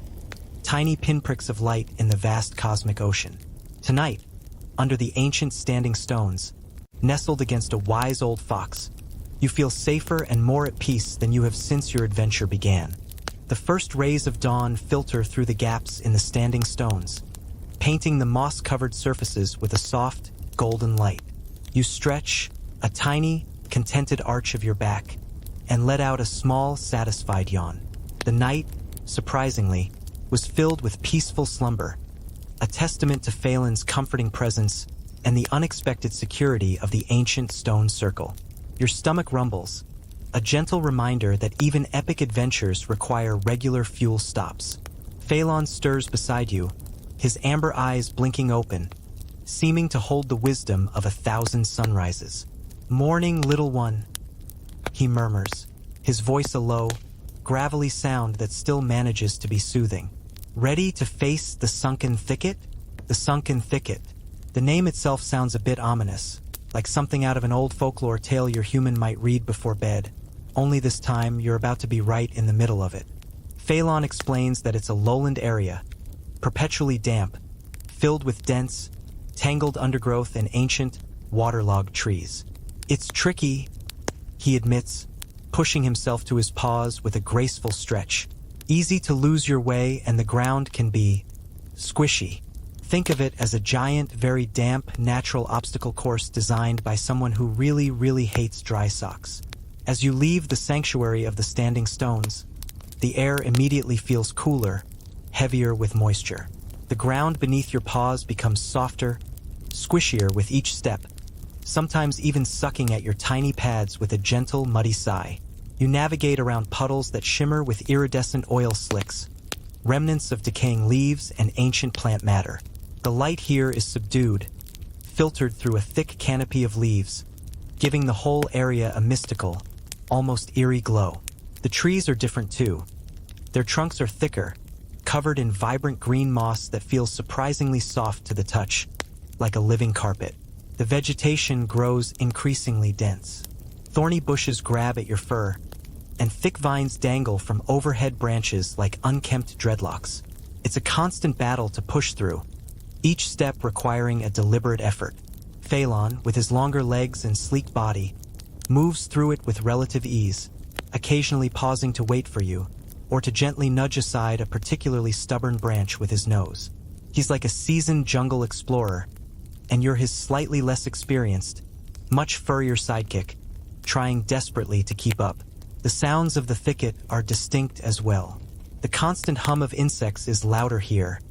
[SPEAKER 1] tiny pinpricks of light in the vast cosmic ocean. Tonight, under the ancient standing stones, nestled against a wise old fox, you feel safer and more at peace than you have since your adventure began. The first rays of dawn filter through the gaps in the standing stones, painting the moss-covered surfaces with a soft, golden light. You stretch a tiny, contented arch of your back and let out a small, satisfied yawn. The night, surprisingly, was filled with peaceful slumber, a testament to Phelan's comforting presence and the unexpected security of the ancient stone circle. Your stomach rumbles, a gentle reminder that even epic adventures require regular fuel stops. Phelan stirs beside you, his amber eyes blinking open, seeming to hold the wisdom of 1,000 sunrises. "Morning, little one," he murmurs, his voice a low, gravelly sound that still manages to be soothing. "Ready to face the sunken thicket?" The sunken thicket. The name itself sounds a bit ominous, like something out of an old folklore tale your human might read before bed, only this time you're about to be right in the middle of it. Phelan explains that it's a lowland area, perpetually damp, filled with dense, tangled undergrowth and ancient, waterlogged trees. "It's tricky," he admits, pushing himself to his paws with a graceful stretch. "Easy to lose your way and the ground can be squishy. Think of it as a giant, very damp, natural obstacle course designed by someone who really, really hates dry socks." As you leave the sanctuary of the standing stones, the air immediately feels cooler, heavier with moisture. The ground beneath your paws becomes softer, squishier with each step, sometimes even sucking at your tiny pads with a gentle, muddy sigh. You navigate around puddles that shimmer with iridescent oil slicks, remnants of decaying leaves and ancient plant matter. The light here is subdued, filtered through a thick canopy of leaves, giving the whole area a mystical, almost eerie glow. The trees are different too. Their trunks are thicker, covered in vibrant green moss that feels surprisingly soft to the touch, like a living carpet. The vegetation grows increasingly dense. Thorny bushes grab at your fur, and thick vines dangle from overhead branches like unkempt dreadlocks. It's a constant battle to push through, each step requiring a deliberate effort. Phelan, with his longer legs and sleek body, moves through it with relative ease, occasionally pausing to wait for you, or to gently nudge aside a particularly stubborn branch with his nose. He's like a seasoned jungle explorer, and you're his slightly less experienced, much furrier sidekick, trying desperately to keep up. The sounds of the thicket are distinct as well. The constant hum of insects is louder here,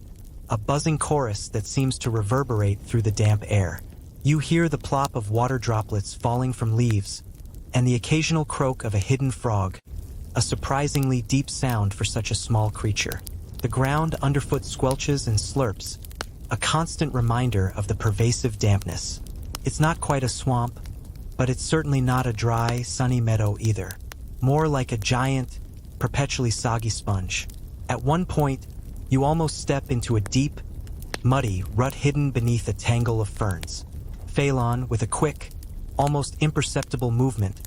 [SPEAKER 1] a buzzing chorus that seems to reverberate through the damp air. You hear the plop of water droplets falling from leaves, and the occasional croak of a hidden frog, a surprisingly deep sound for such a small creature. The ground underfoot squelches and slurps, a constant reminder of the pervasive dampness. It's not quite a swamp, but it's certainly not a dry, sunny meadow either. More like a giant, perpetually soggy sponge. At one point, you almost step into a deep, muddy rut hidden beneath a tangle of ferns. Phelan, with a quick, almost imperceptible movement,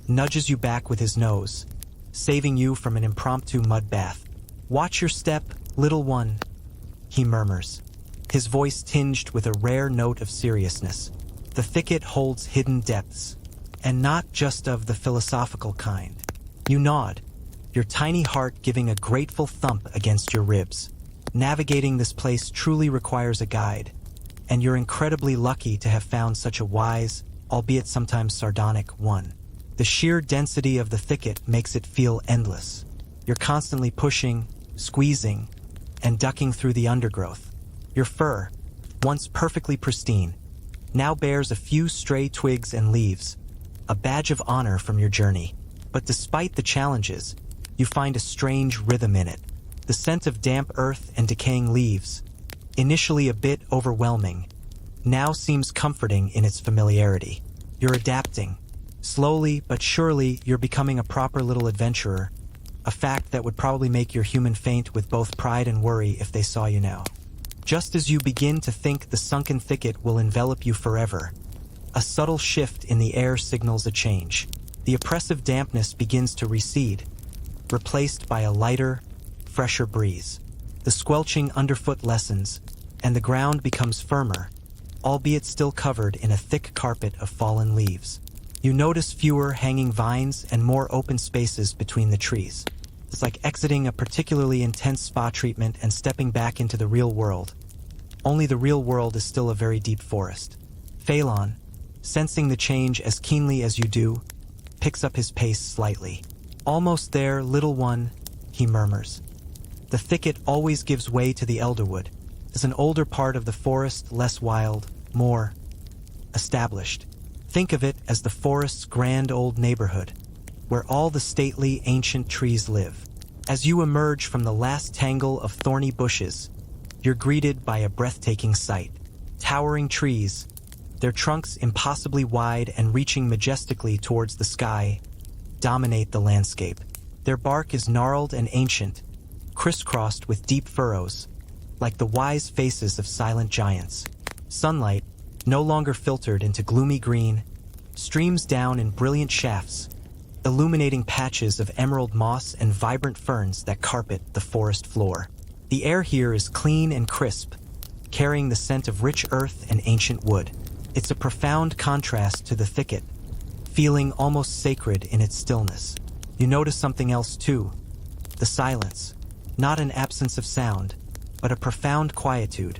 [SPEAKER 1] nudges you back with his nose, saving you from an impromptu mud bath. "Watch your step, little one," he murmurs, his voice tinged with a rare note of seriousness. The thicket holds hidden depths, and not just of the philosophical kind. You nod, your tiny heart giving a grateful thump against your ribs. Navigating this place truly requires a guide, and you're incredibly lucky to have found such a wise, albeit sometimes sardonic, one. The sheer density of the thicket makes it feel endless. You're constantly pushing, squeezing, and ducking through the undergrowth. Your fur, once perfectly pristine, now bears a few stray twigs and leaves, a badge of honor from your journey. But despite the challenges, you find a strange rhythm in it. The scent of damp earth and decaying leaves, initially a bit overwhelming, now seems comforting in its familiarity. You're adapting. Slowly but surely, you're becoming a proper little adventurer, a fact that would probably make your human faint with both pride and worry if they saw you now. Just as you begin to think the sunken thicket will envelop you forever, a subtle shift in the air signals a change. The oppressive dampness begins to recede, replaced by a lighter, fresher breeze. The squelching underfoot lessens, and the ground becomes firmer, albeit still covered in a thick carpet of fallen leaves. You notice fewer hanging vines and more open spaces between the trees. It's like exiting a particularly intense spa treatment and stepping back into the real world. Only the real world is still a very deep forest. Phelan, sensing the change as keenly as you do, picks up his pace slightly. Almost there, little one, he murmurs. The thicket always gives way to the elderwood. It's an older part of the forest, less wild, more established. Think of it as the forest's grand old neighborhood, where all the stately ancient trees live. As you emerge from the last tangle of thorny bushes, you're greeted by a breathtaking sight. Towering trees, their trunks impossibly wide and reaching majestically towards the sky, dominate the landscape. Their bark is gnarled and ancient, crisscrossed with deep furrows, like the wise faces of silent giants. Sunlight, no longer filtered into gloomy green, streams down in brilliant shafts, illuminating patches of emerald moss and vibrant ferns that carpet the forest floor. The air here is clean and crisp, carrying the scent of rich earth and ancient wood. It's a profound contrast to the thicket, feeling almost sacred in its stillness. You notice something else too, the silence. Not an absence of sound, but a profound quietude,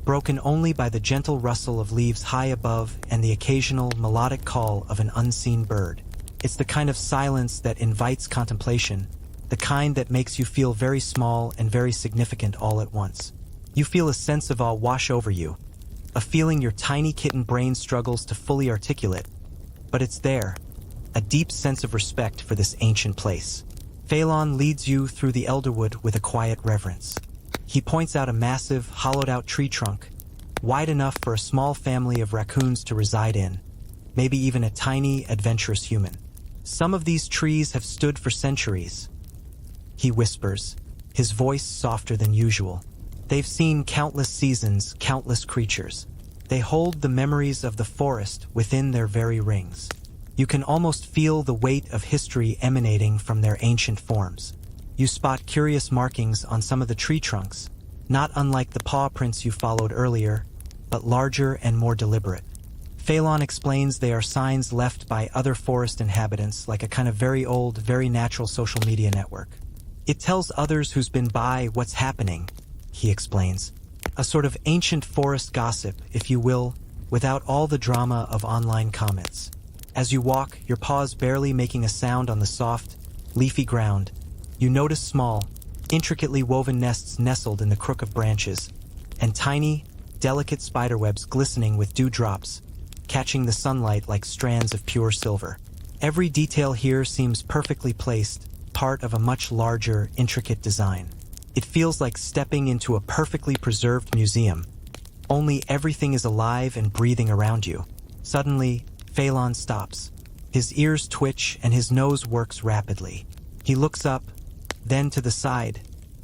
[SPEAKER 1] broken only by the gentle rustle of leaves high above and the occasional melodic call of an unseen bird. It's the kind of silence that invites contemplation, the kind that makes you feel very small and very significant all at once. You feel a sense of awe wash over you, a feeling your tiny kitten brain struggles to fully articulate, but it's there, a deep sense of respect for this ancient place. Phelan leads you through the elderwood with a quiet reverence. He points out a massive, hollowed-out tree trunk, wide enough for a small family of raccoons to reside in, maybe even a tiny, adventurous human. Some of these trees have stood for centuries, he whispers, his voice softer than usual. They've seen countless seasons, countless creatures. They hold the memories of the forest within their very rings. You can almost feel the weight of history emanating from their ancient forms. You spot curious markings on some of the tree trunks, not unlike the paw prints you followed earlier, but larger and more deliberate. Phelan explains they are signs left by other forest inhabitants, like a kind of very old, very natural social media network. It tells others who's been by what's happening, he explains. A sort of ancient forest gossip, if you will, without all the drama of online comments. As you walk, your paws barely making a sound on the soft, leafy ground, you notice small, intricately woven nests nestled in the crook of branches, and tiny, delicate spiderwebs glistening with dewdrops, catching the sunlight like strands of pure silver. Every detail here seems perfectly placed, part of a much larger, intricate design. It feels like stepping into a perfectly preserved museum, only everything is alive and breathing around you. Suddenly, Phelan stops. His ears twitch and his nose works rapidly. He looks up, then to the side,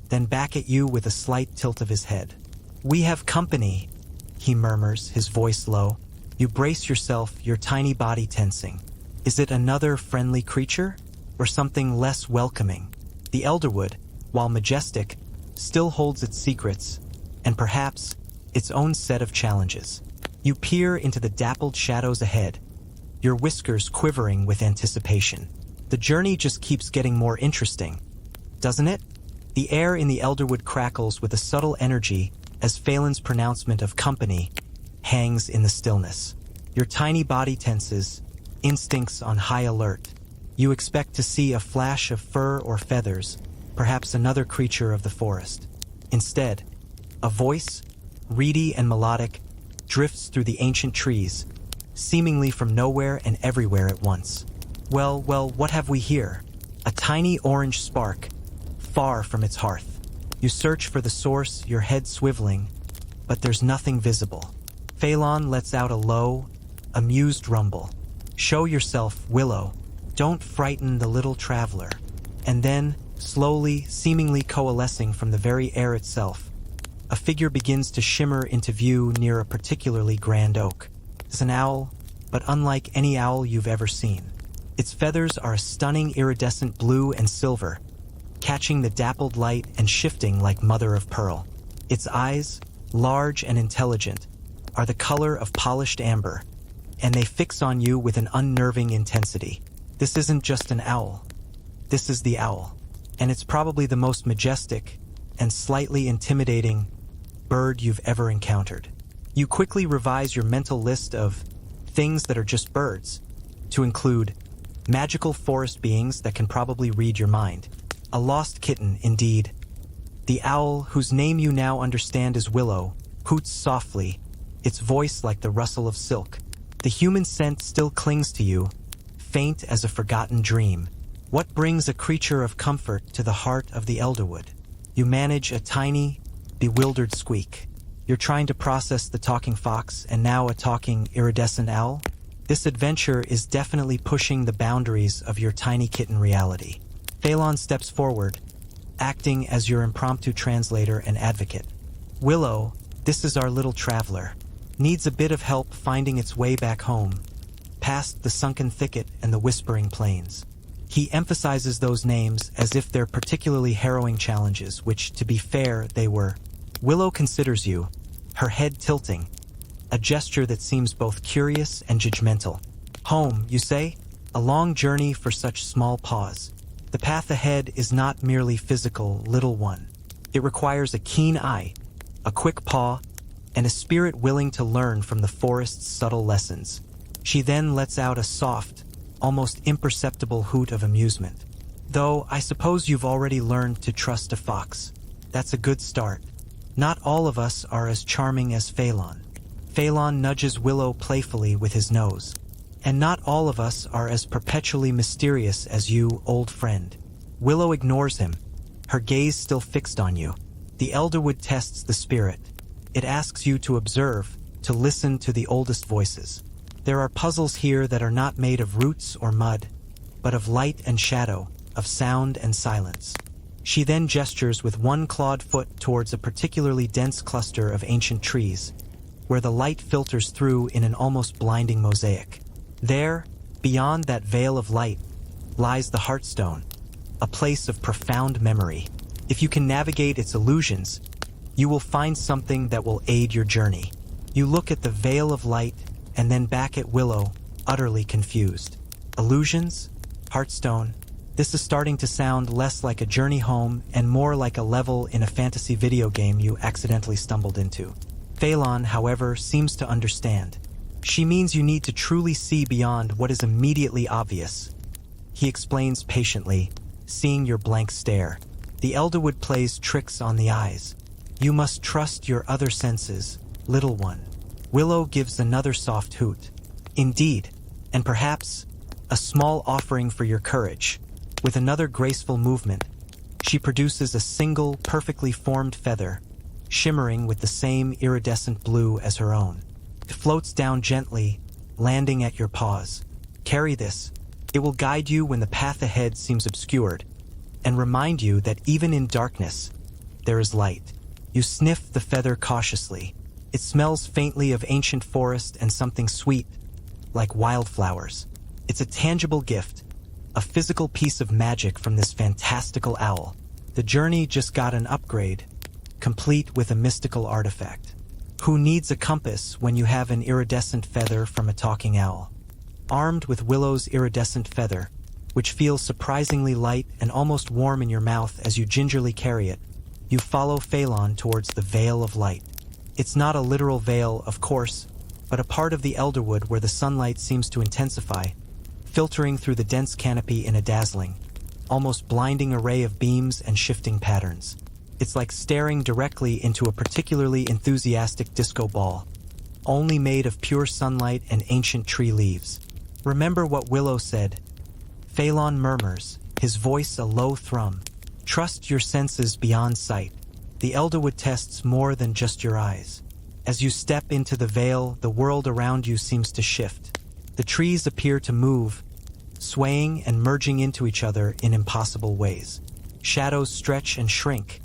[SPEAKER 1] then back at you with a slight tilt of his head. "We have company," he murmurs, his voice low. You brace yourself, your tiny body tensing. Is it another friendly creature, or something less welcoming? The elderwood, while majestic, still holds its secrets, and perhaps its own set of challenges. You peer into the dappled shadows ahead, your whiskers quivering with anticipation. The journey just keeps getting more interesting, doesn't it? The air in the Elderwood crackles with a subtle energy as Phelan's pronouncement of company hangs in the stillness. Your tiny body tenses, instincts on high alert. You expect to see a flash of fur or feathers, perhaps another creature of the forest. Instead, a voice, reedy and melodic, drifts through the ancient trees, seemingly from nowhere and everywhere at once. Well, what have we here? A tiny orange spark, far from its hearth. You search for the source, your head swiveling, but there's nothing visible. Phelan lets out a low, amused rumble. Show yourself, Willow. Don't frighten the little traveler. And then, slowly, seemingly coalescing from the very air itself, a figure begins to shimmer into view near a particularly grand oak. It's an owl, but unlike any owl you've ever seen. Its feathers are a stunning iridescent blue and silver, catching the dappled light and shifting like mother of pearl. Its eyes, large and intelligent, are the color of polished amber, and they fix on you with an unnerving intensity. This isn't just an owl. This is the owl, and it's probably the most majestic and slightly intimidating bird you've ever encountered. You quickly revise your mental list of things that are just birds, to include magical forest beings that can probably read your mind. A lost kitten, indeed. The owl, whose name you now understand is Willow, hoots softly, its voice like the rustle of silk. The human scent still clings to you, faint as a forgotten dream. What brings a creature of comfort to the heart of the Elderwood? You manage a tiny, bewildered squeak. You're trying to process the talking fox and now a talking iridescent owl? This adventure is definitely pushing the boundaries of your tiny kitten reality. Phelan steps forward, acting as your impromptu translator and advocate. Willow, this is our little traveler. Needs a bit of help finding its way back home, past the sunken thicket and the whispering plains. He emphasizes those names as if they're particularly harrowing challenges, which, to be fair, they were. Willow considers you, her head tilting, a gesture that seems both curious and judgmental. Home, you say? A long journey for such small paws. The path ahead is not merely physical, little one. It requires a keen eye, a quick paw, and a spirit willing to learn from the forest's subtle lessons. She then lets out a soft, almost imperceptible hoot of amusement. Though I suppose you've already learned to trust a fox. That's a good start. Not all of us are as charming as Phelan. Phelan nudges Willow playfully with his nose. And not all of us are as perpetually mysterious as you, old friend. Willow ignores him, her gaze still fixed on you. The Elderwood tests the spirit. It asks you to observe, to listen to the oldest voices. There are puzzles here that are not made of roots or mud, but of light and shadow, of sound and silence. She then gestures with one clawed foot towards a particularly dense cluster of ancient trees, where the light filters through in an almost blinding mosaic. There, beyond that veil of light, lies the Heartstone, a place of profound memory. If you can navigate its illusions, you will find something that will aid your journey. You look at the veil of light and then back at Willow, utterly confused. Illusions? Heartstone? This is starting to sound less like a journey home and more like a level in a fantasy video game you accidentally stumbled into. Phelan, however, seems to understand. She means you need to truly see beyond what is immediately obvious. He explains patiently, seeing your blank stare. The Elderwood plays tricks on the eyes. You must trust your other senses, little one. Willow gives another soft hoot. Indeed, and perhaps a small offering for your courage. With another graceful movement, she produces a single, perfectly formed feather, shimmering with the same iridescent blue as her own. It floats down gently, landing at your paws. Carry this. It will guide you when the path ahead seems obscured, and remind you that even in darkness, there is light. You sniff the feather cautiously. It smells faintly of ancient forest and something sweet, like wildflowers. It's a tangible gift, a physical piece of magic from this fantastical owl. The journey just got an upgrade, complete with a mystical artifact. Who needs a compass when you have an iridescent feather from a talking owl? Armed with Willow's iridescent feather, which feels surprisingly light and almost warm in your mouth as you gingerly carry it, you follow Phelan towards the Veil of Light. It's not a literal veil, of course, but a part of the Elderwood where the sunlight seems to intensify, filtering through the dense canopy in a dazzling, almost blinding array of beams and shifting patterns. It's like staring directly into a particularly enthusiastic disco ball, only made of pure sunlight and ancient tree leaves. Remember what Willow said? Phelan murmurs, his voice a low thrum. Trust your senses beyond sight. The Elderwood tests more than just your eyes. As you step into the veil, the world around you seems to shift. The trees appear to move, swaying and merging into each other in impossible ways. Shadows stretch and shrink,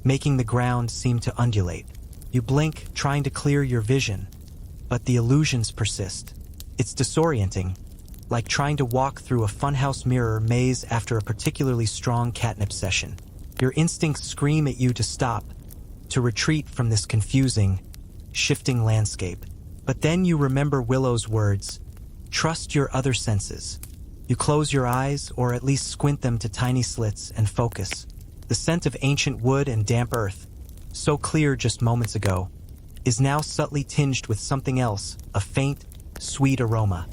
[SPEAKER 1] making the ground seem to undulate. You blink, trying to clear your vision, but the illusions persist. It's disorienting, like trying to walk through a funhouse mirror maze after a particularly strong catnip session. Your instincts scream at you to stop, to retreat from this confusing, shifting landscape. But then you remember Willow's words, trust your other senses. You close your eyes, or at least squint them to tiny slits, and focus. The scent of ancient wood and damp earth, so clear just moments ago, is now subtly tinged with something else, a faint, sweet aroma,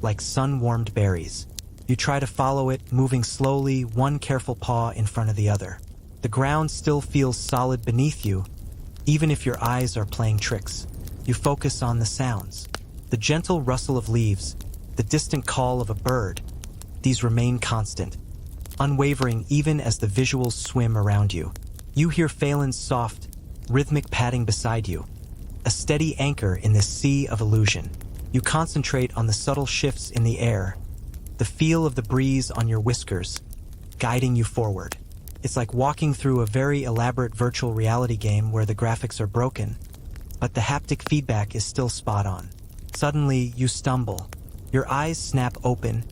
[SPEAKER 1] like sun-warmed berries. You try to follow it, moving slowly, one careful paw in front of the other. The ground still feels solid beneath you, even if your eyes are playing tricks. You focus on the sounds. The gentle rustle of leaves, the distant call of a bird. These remain constant, unwavering even as the visuals swim around you. You hear Phelan's soft, rhythmic padding beside you, a steady anchor in this sea of illusion. You concentrate on the subtle shifts in the air, the feel of the breeze on your whiskers, guiding you forward. It's like walking through a very elaborate virtual reality game where the graphics are broken, but the haptic feedback is still spot on. Suddenly, you stumble. Your eyes snap open,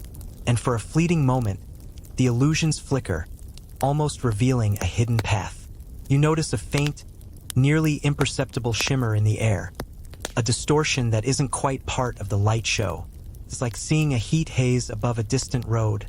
[SPEAKER 1] and for a fleeting moment, the illusions flicker, almost revealing a hidden path. You notice a faint, nearly imperceptible shimmer in the air, a distortion that isn't quite part of the light show. It's like seeing a heat haze above a distant road,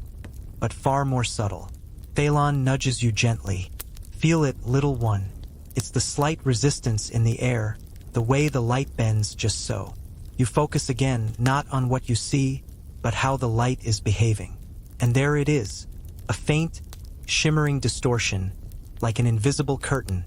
[SPEAKER 1] but far more subtle. Phelan nudges you gently. Feel it, little one. It's the slight resistance in the air, the way the light bends just so. You focus again, not on what you see, but how the light is behaving. And there it is, a faint, shimmering distortion, like an invisible curtain,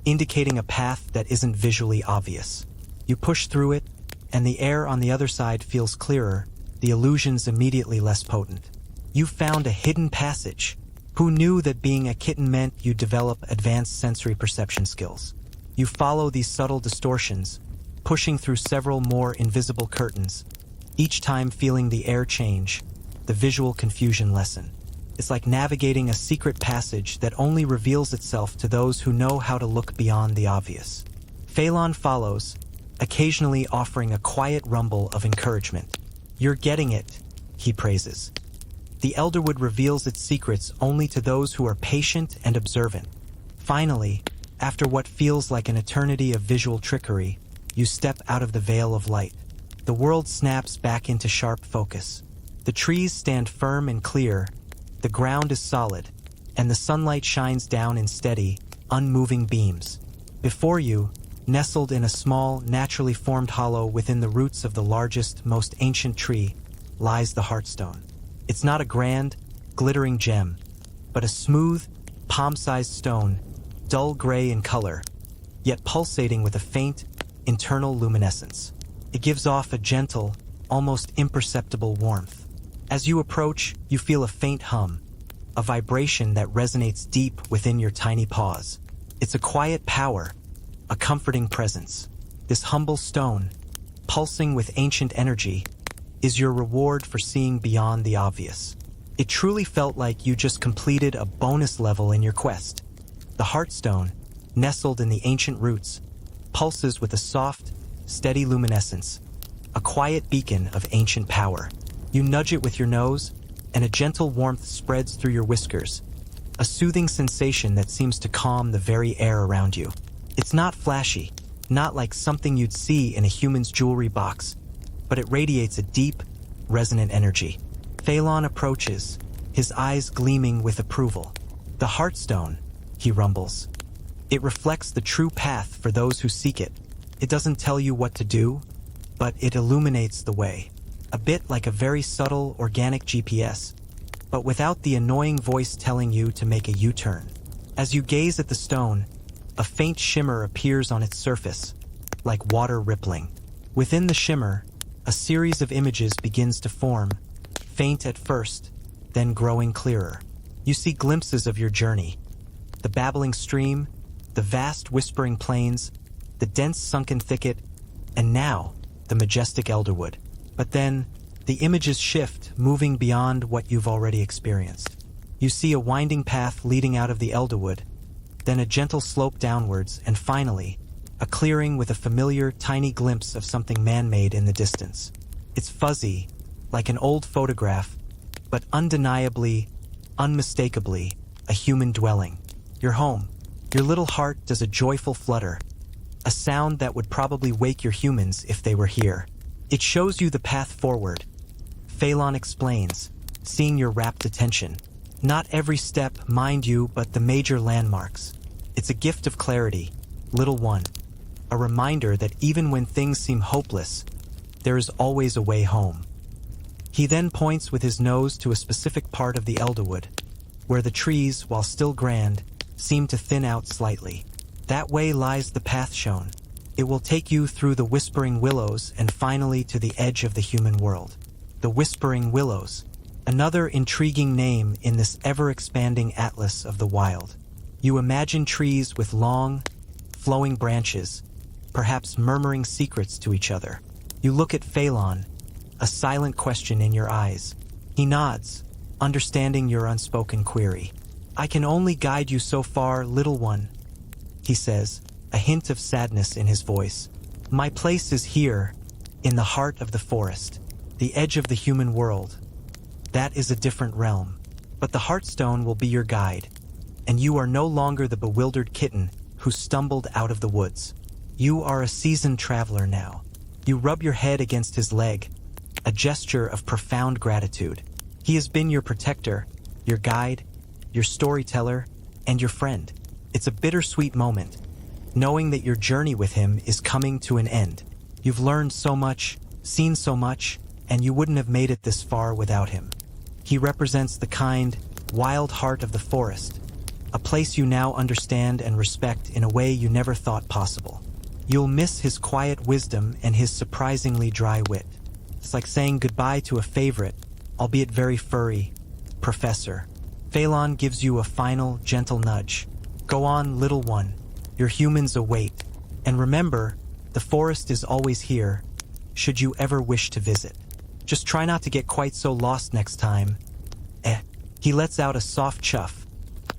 [SPEAKER 1] indicating a path that isn't visually obvious. You push through it, and the air on the other side feels clearer, the illusions immediately less potent. You found a hidden passage. Who knew that being a kitten meant you develop advanced sensory perception skills? You follow these subtle distortions, pushing through several more invisible curtains, each time feeling the air change, the visual confusion lessen. It's like navigating a secret passage that only reveals itself to those who know how to look beyond the obvious. Phelan follows, occasionally offering a quiet rumble of encouragement. You're getting it, he praises. The Elderwood reveals its secrets only to those who are patient and observant. Finally, after what feels like an eternity of visual trickery, you step out of the veil of light. The world snaps back into sharp focus. The trees stand firm and clear, the ground is solid, and the sunlight shines down in steady, unmoving beams. Before you, nestled in a small, naturally formed hollow within the roots of the largest, most ancient tree, lies the Heartstone. It's not a grand, glittering gem, but a smooth, palm-sized stone, dull gray in color, yet pulsating with a faint, internal luminescence. It gives off a gentle, almost imperceptible warmth. As you approach, you feel a faint hum, a vibration that resonates deep within your tiny paws. It's a quiet power, a comforting presence. This humble stone, pulsing with ancient energy, is your reward for seeing beyond the obvious. It truly felt like you just completed a bonus level in your quest. The Heartstone, nestled in the ancient roots, pulses with a soft, steady luminescence, a quiet beacon of ancient power. You nudge it with your nose, and a gentle warmth spreads through your whiskers, a soothing sensation that seems to calm the very air around you. It's not flashy, not like something you'd see in a human's jewelry box, but it radiates a deep, resonant energy. Phelan approaches, his eyes gleaming with approval. The Heartstone, he rumbles. It reflects the true path for those who seek it. It doesn't tell you what to do, but it illuminates the way. A bit like a very subtle, organic GPS, but without the annoying voice telling you to make a U-turn. As you gaze at the stone, a faint shimmer appears on its surface, like water rippling. Within the shimmer, a series of images begins to form, faint at first, then growing clearer. You see glimpses of your journey. The babbling stream, the vast whispering plains, the dense sunken thicket, and now, the majestic elderwood. But then, the images shift, moving beyond what you've already experienced. You see a winding path leading out of the elderwood, then a gentle slope downwards, and finally, a clearing with a familiar, tiny glimpse of something man-made in the distance. It's fuzzy, like an old photograph, but undeniably, unmistakably, a human dwelling. Your home. Your little heart does a joyful flutter, a sound that would probably wake your humans if they were here. It shows you the path forward. Phelan explains, seeing your rapt attention. Not every step, mind you, but the major landmarks. It's a gift of clarity, little one. A reminder that even when things seem hopeless, there is always a way home. He then points with his nose to a specific part of the elderwood, where the trees, while still grand, seem to thin out slightly. That way lies the path shown. It will take you through the Whispering Willows and finally to the edge of the human world. The Whispering Willows, another intriguing name in this ever-expanding atlas of the wild. You imagine trees with long, flowing branches, perhaps murmuring secrets to each other. You look at Phelan, a silent question in your eyes. He nods, understanding your unspoken query. "I can only guide you so far, little one," he says, a hint of sadness in his voice. "My place is here, in the heart of the forest, the edge of the human world. That is a different realm. But the Heartstone will be your guide, and you are no longer the bewildered kitten who stumbled out of the woods. You are a seasoned traveler now." You rub your head against his leg, a gesture of profound gratitude. He has been your protector, your guide, your storyteller, and your friend. It's a bittersweet moment, knowing that your journey with him is coming to an end. You've learned so much, seen so much, and you wouldn't have made it this far without him. He represents the kind, wild heart of the forest, a place you now understand and respect in a way you never thought possible. You'll miss his quiet wisdom and his surprisingly dry wit. It's like saying goodbye to a favorite, albeit very furry, professor. Phelan gives you a final, gentle nudge. "Go on, little one. Your humans await. And remember, the forest is always here, should you ever wish to visit. Just try not to get quite so lost next time." He lets out a soft chuff,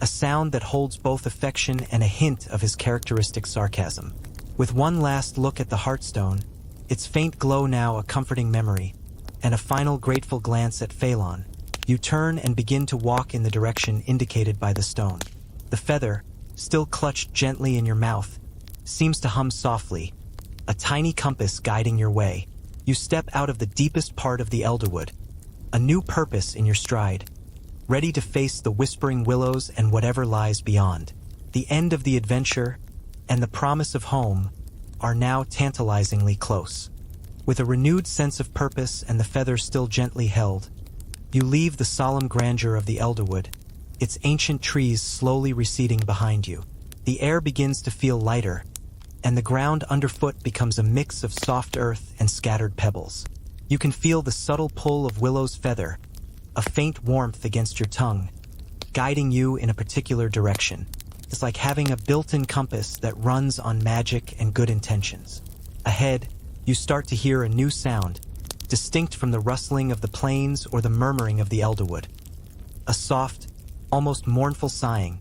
[SPEAKER 1] a sound that holds both affection and a hint of his characteristic sarcasm. With one last look at the Heartstone, its faint glow now a comforting memory, and a final grateful glance at Phelan, you turn and begin to walk in the direction indicated by the stone. The feather, still clutched gently in your mouth, seems to hum softly, a tiny compass guiding your way. You step out of the deepest part of the elderwood, a new purpose in your stride, ready to face the Whispering Willows and whatever lies beyond. The end of the adventure and the promise of home are now tantalizingly close. With a renewed sense of purpose and the feather still gently held, you leave the solemn grandeur of the elderwood, its ancient trees slowly receding behind you. The air begins to feel lighter, and the ground underfoot becomes a mix of soft earth and scattered pebbles. You can feel the subtle pull of Willow's feather, a faint warmth against your tongue, guiding you in a particular direction. It's like having a built-in compass that runs on magic and good intentions. Ahead, you start to hear a new sound, distinct from the rustling of the plains or the murmuring of the elderwood. A soft, almost mournful sighing,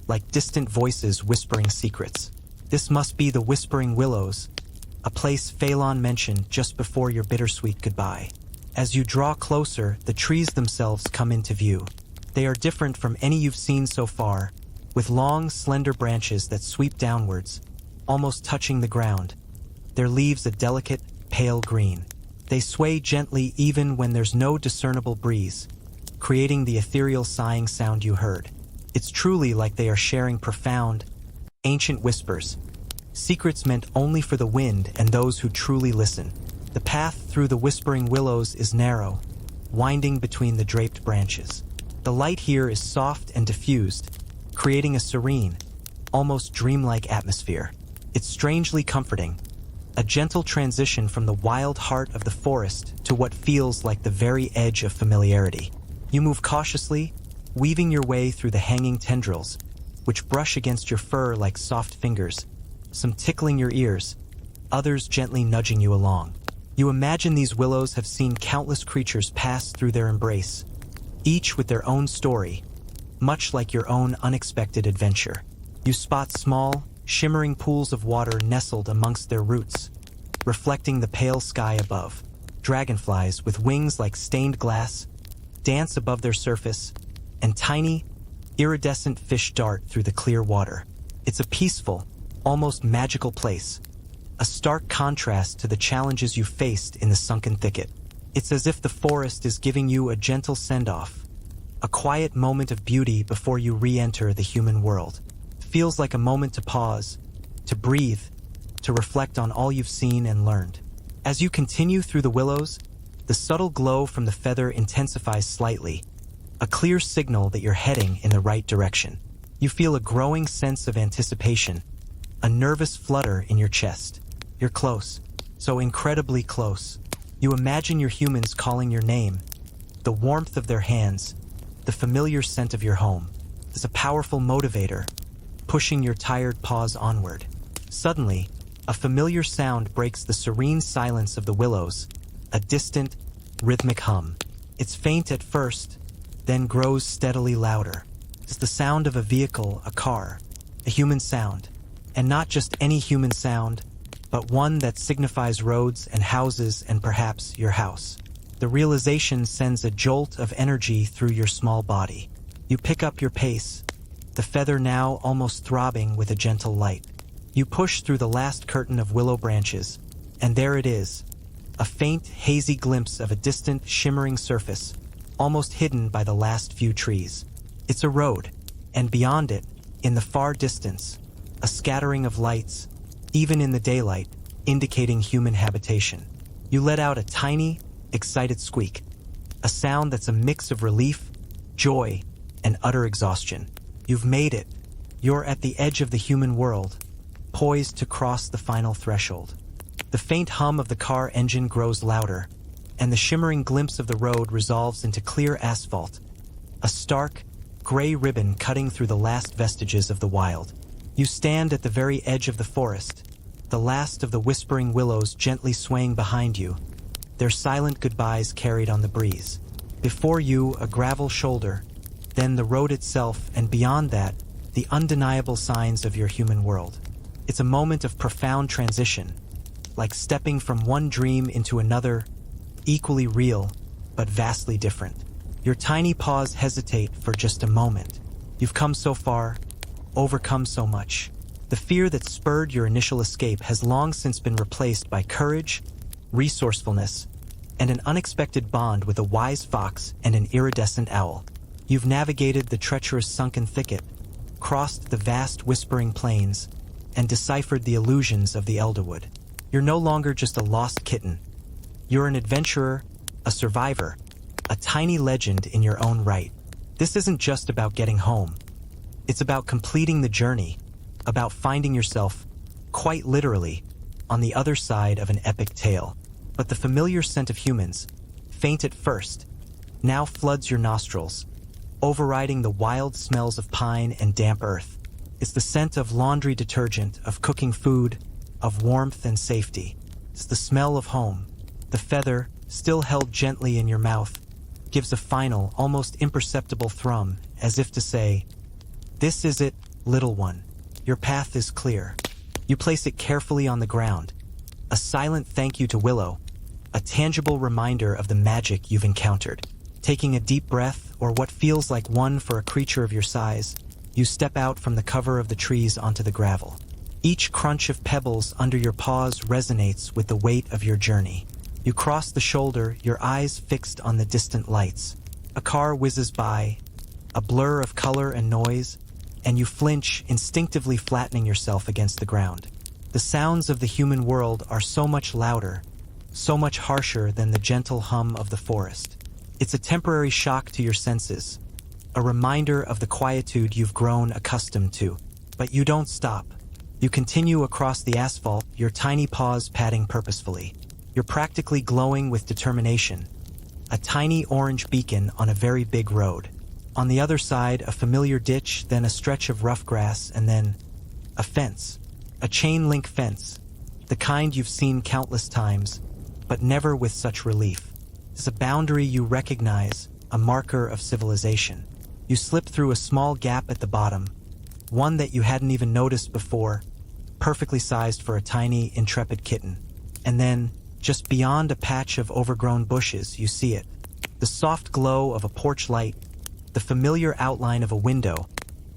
[SPEAKER 1] like distant voices whispering secrets. This must be the Whispering Willows, a place Phelan mentioned just before your bittersweet goodbye. As you draw closer, the trees themselves come into view. They are different from any you've seen so far, with long, slender branches that sweep downwards, almost touching the ground, their leaves a delicate, pale green. They sway gently even when there's no discernible breeze, creating the ethereal sighing sound you heard. It's truly like they are sharing profound, ancient whispers, secrets meant only for the wind and those who truly listen. The path through the whispering willows is narrow, winding between the draped branches. The light here is soft and diffused, creating a serene, almost dreamlike atmosphere. It's strangely comforting, a gentle transition from the wild heart of the forest to what feels like the very edge of familiarity. You move cautiously, weaving your way through the hanging tendrils, which brush against your fur like soft fingers, some tickling your ears, others gently nudging you along. You imagine these willows have seen countless creatures pass through their embrace, each with their own story, much like your own unexpected adventure. You spot small, shimmering pools of water nestled amongst their roots, reflecting the pale sky above. Dragonflies with wings like stained glass dance above their surface, and tiny, iridescent fish dart through the clear water. It's a peaceful, almost magical place, a stark contrast to the challenges you faced in the sunken thicket. It's as if the forest is giving you a gentle send-off, a quiet moment of beauty before you re-enter the human world. Feels like a moment to pause, to breathe, to reflect on all you've seen and learned. As you continue through the willows, the subtle glow from the feather intensifies slightly, a clear signal that you're heading in the right direction. You feel a growing sense of anticipation, a nervous flutter in your chest. You're close, so incredibly close. You imagine your humans calling your name, the warmth of their hands, the familiar scent of your home. It's a powerful motivator, pushing your tired paws onward. Suddenly, a familiar sound breaks the serene silence of the willows, a distant, rhythmic hum. It's faint at first, then grows steadily louder. It's the sound of a vehicle, a car, a human sound. And not just any human sound, but one that signifies roads and houses and perhaps your house. The realization sends a jolt of energy through your small body. You pick up your pace, the feather now almost throbbing with a gentle light. You push through the last curtain of willow branches, and there it is, a faint, hazy glimpse of a distant, shimmering surface, almost hidden by the last few trees. It's a road, and beyond it, in the far distance, a scattering of lights, even in the daylight, indicating human habitation. You let out a tiny, excited squeak, a sound that's a mix of relief, joy, and utter exhaustion. You've made it. You're at the edge of the human world, poised to cross the final threshold. The faint hum of the car engine grows louder, and the shimmering glimpse of the road resolves into clear asphalt, a stark, gray ribbon cutting through the last vestiges of the wild. You stand at the very edge of the forest, the last of the whispering willows gently swaying behind you, their silent goodbyes carried on the breeze. Before you, a gravel shoulder, then the road itself, and beyond that, the undeniable signs of your human world. It's a moment of profound transition, like stepping from one dream into another, equally real, but vastly different. Your tiny paws hesitate for just a moment. You've come so far, overcome so much. The fear that spurred your initial escape has long since been replaced by courage, resourcefulness, and an unexpected bond with a wise fox and an iridescent owl. You've navigated the treacherous sunken thicket, crossed the vast whispering plains, and deciphered the illusions of the Elderwood. You're no longer just a lost kitten. You're an adventurer, a survivor, a tiny legend in your own right. This isn't just about getting home. It's about completing the journey, about finding yourself, quite literally, on the other side of an epic tale. But the familiar scent of humans, faint at first, now floods your nostrils, overriding the wild smells of pine and damp earth. It's the scent of laundry detergent, of cooking food, of warmth and safety. It's the smell of home. The feather, still held gently in your mouth, gives a final, almost imperceptible thrum, as if to say, "This is it, little one. Your path is clear." You place it carefully on the ground, a silent thank you to Willow, a tangible reminder of the magic you've encountered. Taking a deep breath, or what feels like one for a creature of your size, you step out from the cover of the trees onto the gravel. Each crunch of pebbles under your paws resonates with the weight of your journey. You cross the shoulder, your eyes fixed on the distant lights. A car whizzes by, a blur of color and noise, and you flinch, instinctively flattening yourself against the ground. The sounds of the human world are so much louder, so much harsher than the gentle hum of the forest. It's a temporary shock to your senses, a reminder of the quietude you've grown accustomed to. But you don't stop. You continue across the asphalt, your tiny paws padding purposefully. You're practically glowing with determination. A tiny orange beacon on a very big road. On the other side, a familiar ditch, then a stretch of rough grass, and then a fence. A chain-link fence. The kind you've seen countless times, but never with such relief. It's a boundary you recognize, a marker of civilization. You slip through a small gap at the bottom, one that you hadn't even noticed before, perfectly sized for a tiny, intrepid kitten. And then, just beyond a patch of overgrown bushes, you see it. The soft glow of a porch light, the familiar outline of a window,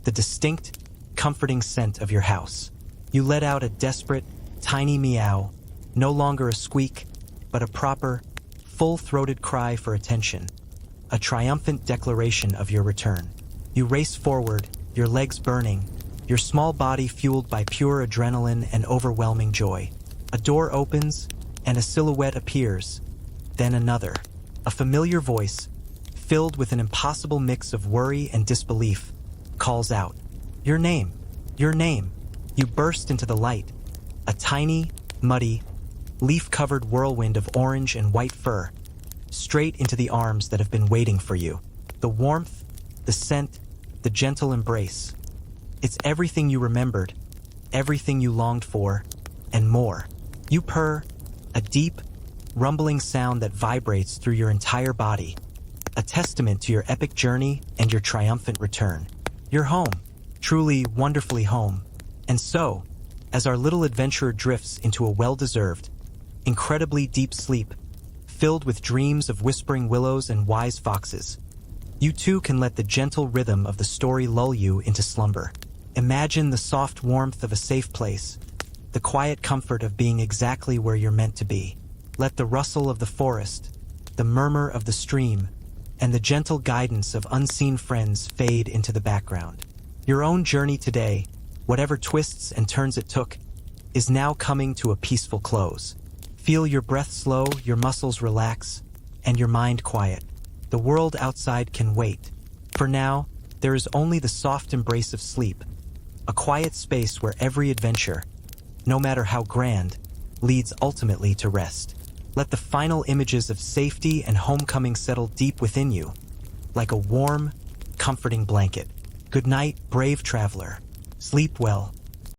[SPEAKER 1] the distinct, comforting scent of your house. You let out a desperate, tiny meow, no longer a squeak, but a proper, full-throated cry for attention, a triumphant declaration of your return. You race forward, your legs burning, your small body fueled by pure adrenaline and overwhelming joy. A door opens, and a silhouette appears, then another. A familiar voice, filled with an impossible mix of worry and disbelief, calls out, "Your name, your name." You burst into the light, a tiny, muddy, leaf-covered whirlwind of orange and white fur, straight into the arms that have been waiting for you. The warmth, the scent, the gentle embrace. It's everything you remembered, everything you longed for, and more. You purr, a deep, rumbling sound that vibrates through your entire body, a testament to your epic journey and your triumphant return. You're home, truly, wonderfully home. And so, as our little adventurer drifts into a well-deserved, incredibly deep sleep, filled with dreams of whispering willows and wise foxes, you too can let the gentle rhythm of the story lull you into slumber. Imagine the soft warmth of a safe place, the quiet comfort of being exactly where you're meant to be. Let the rustle of the forest, the murmur of the stream, and the gentle guidance of unseen friends fade into the background. Your own journey today, whatever twists and turns it took, is now coming to a peaceful close. Feel your breath slow, your muscles relax, and your mind quiet. The world outside can wait. For now, there is only the soft embrace of sleep, a quiet space where every adventure, no matter how grand, leads ultimately to rest. Let the final images of safety and homecoming settle deep within you, like a warm, comforting blanket. Good night, brave traveler. Sleep well,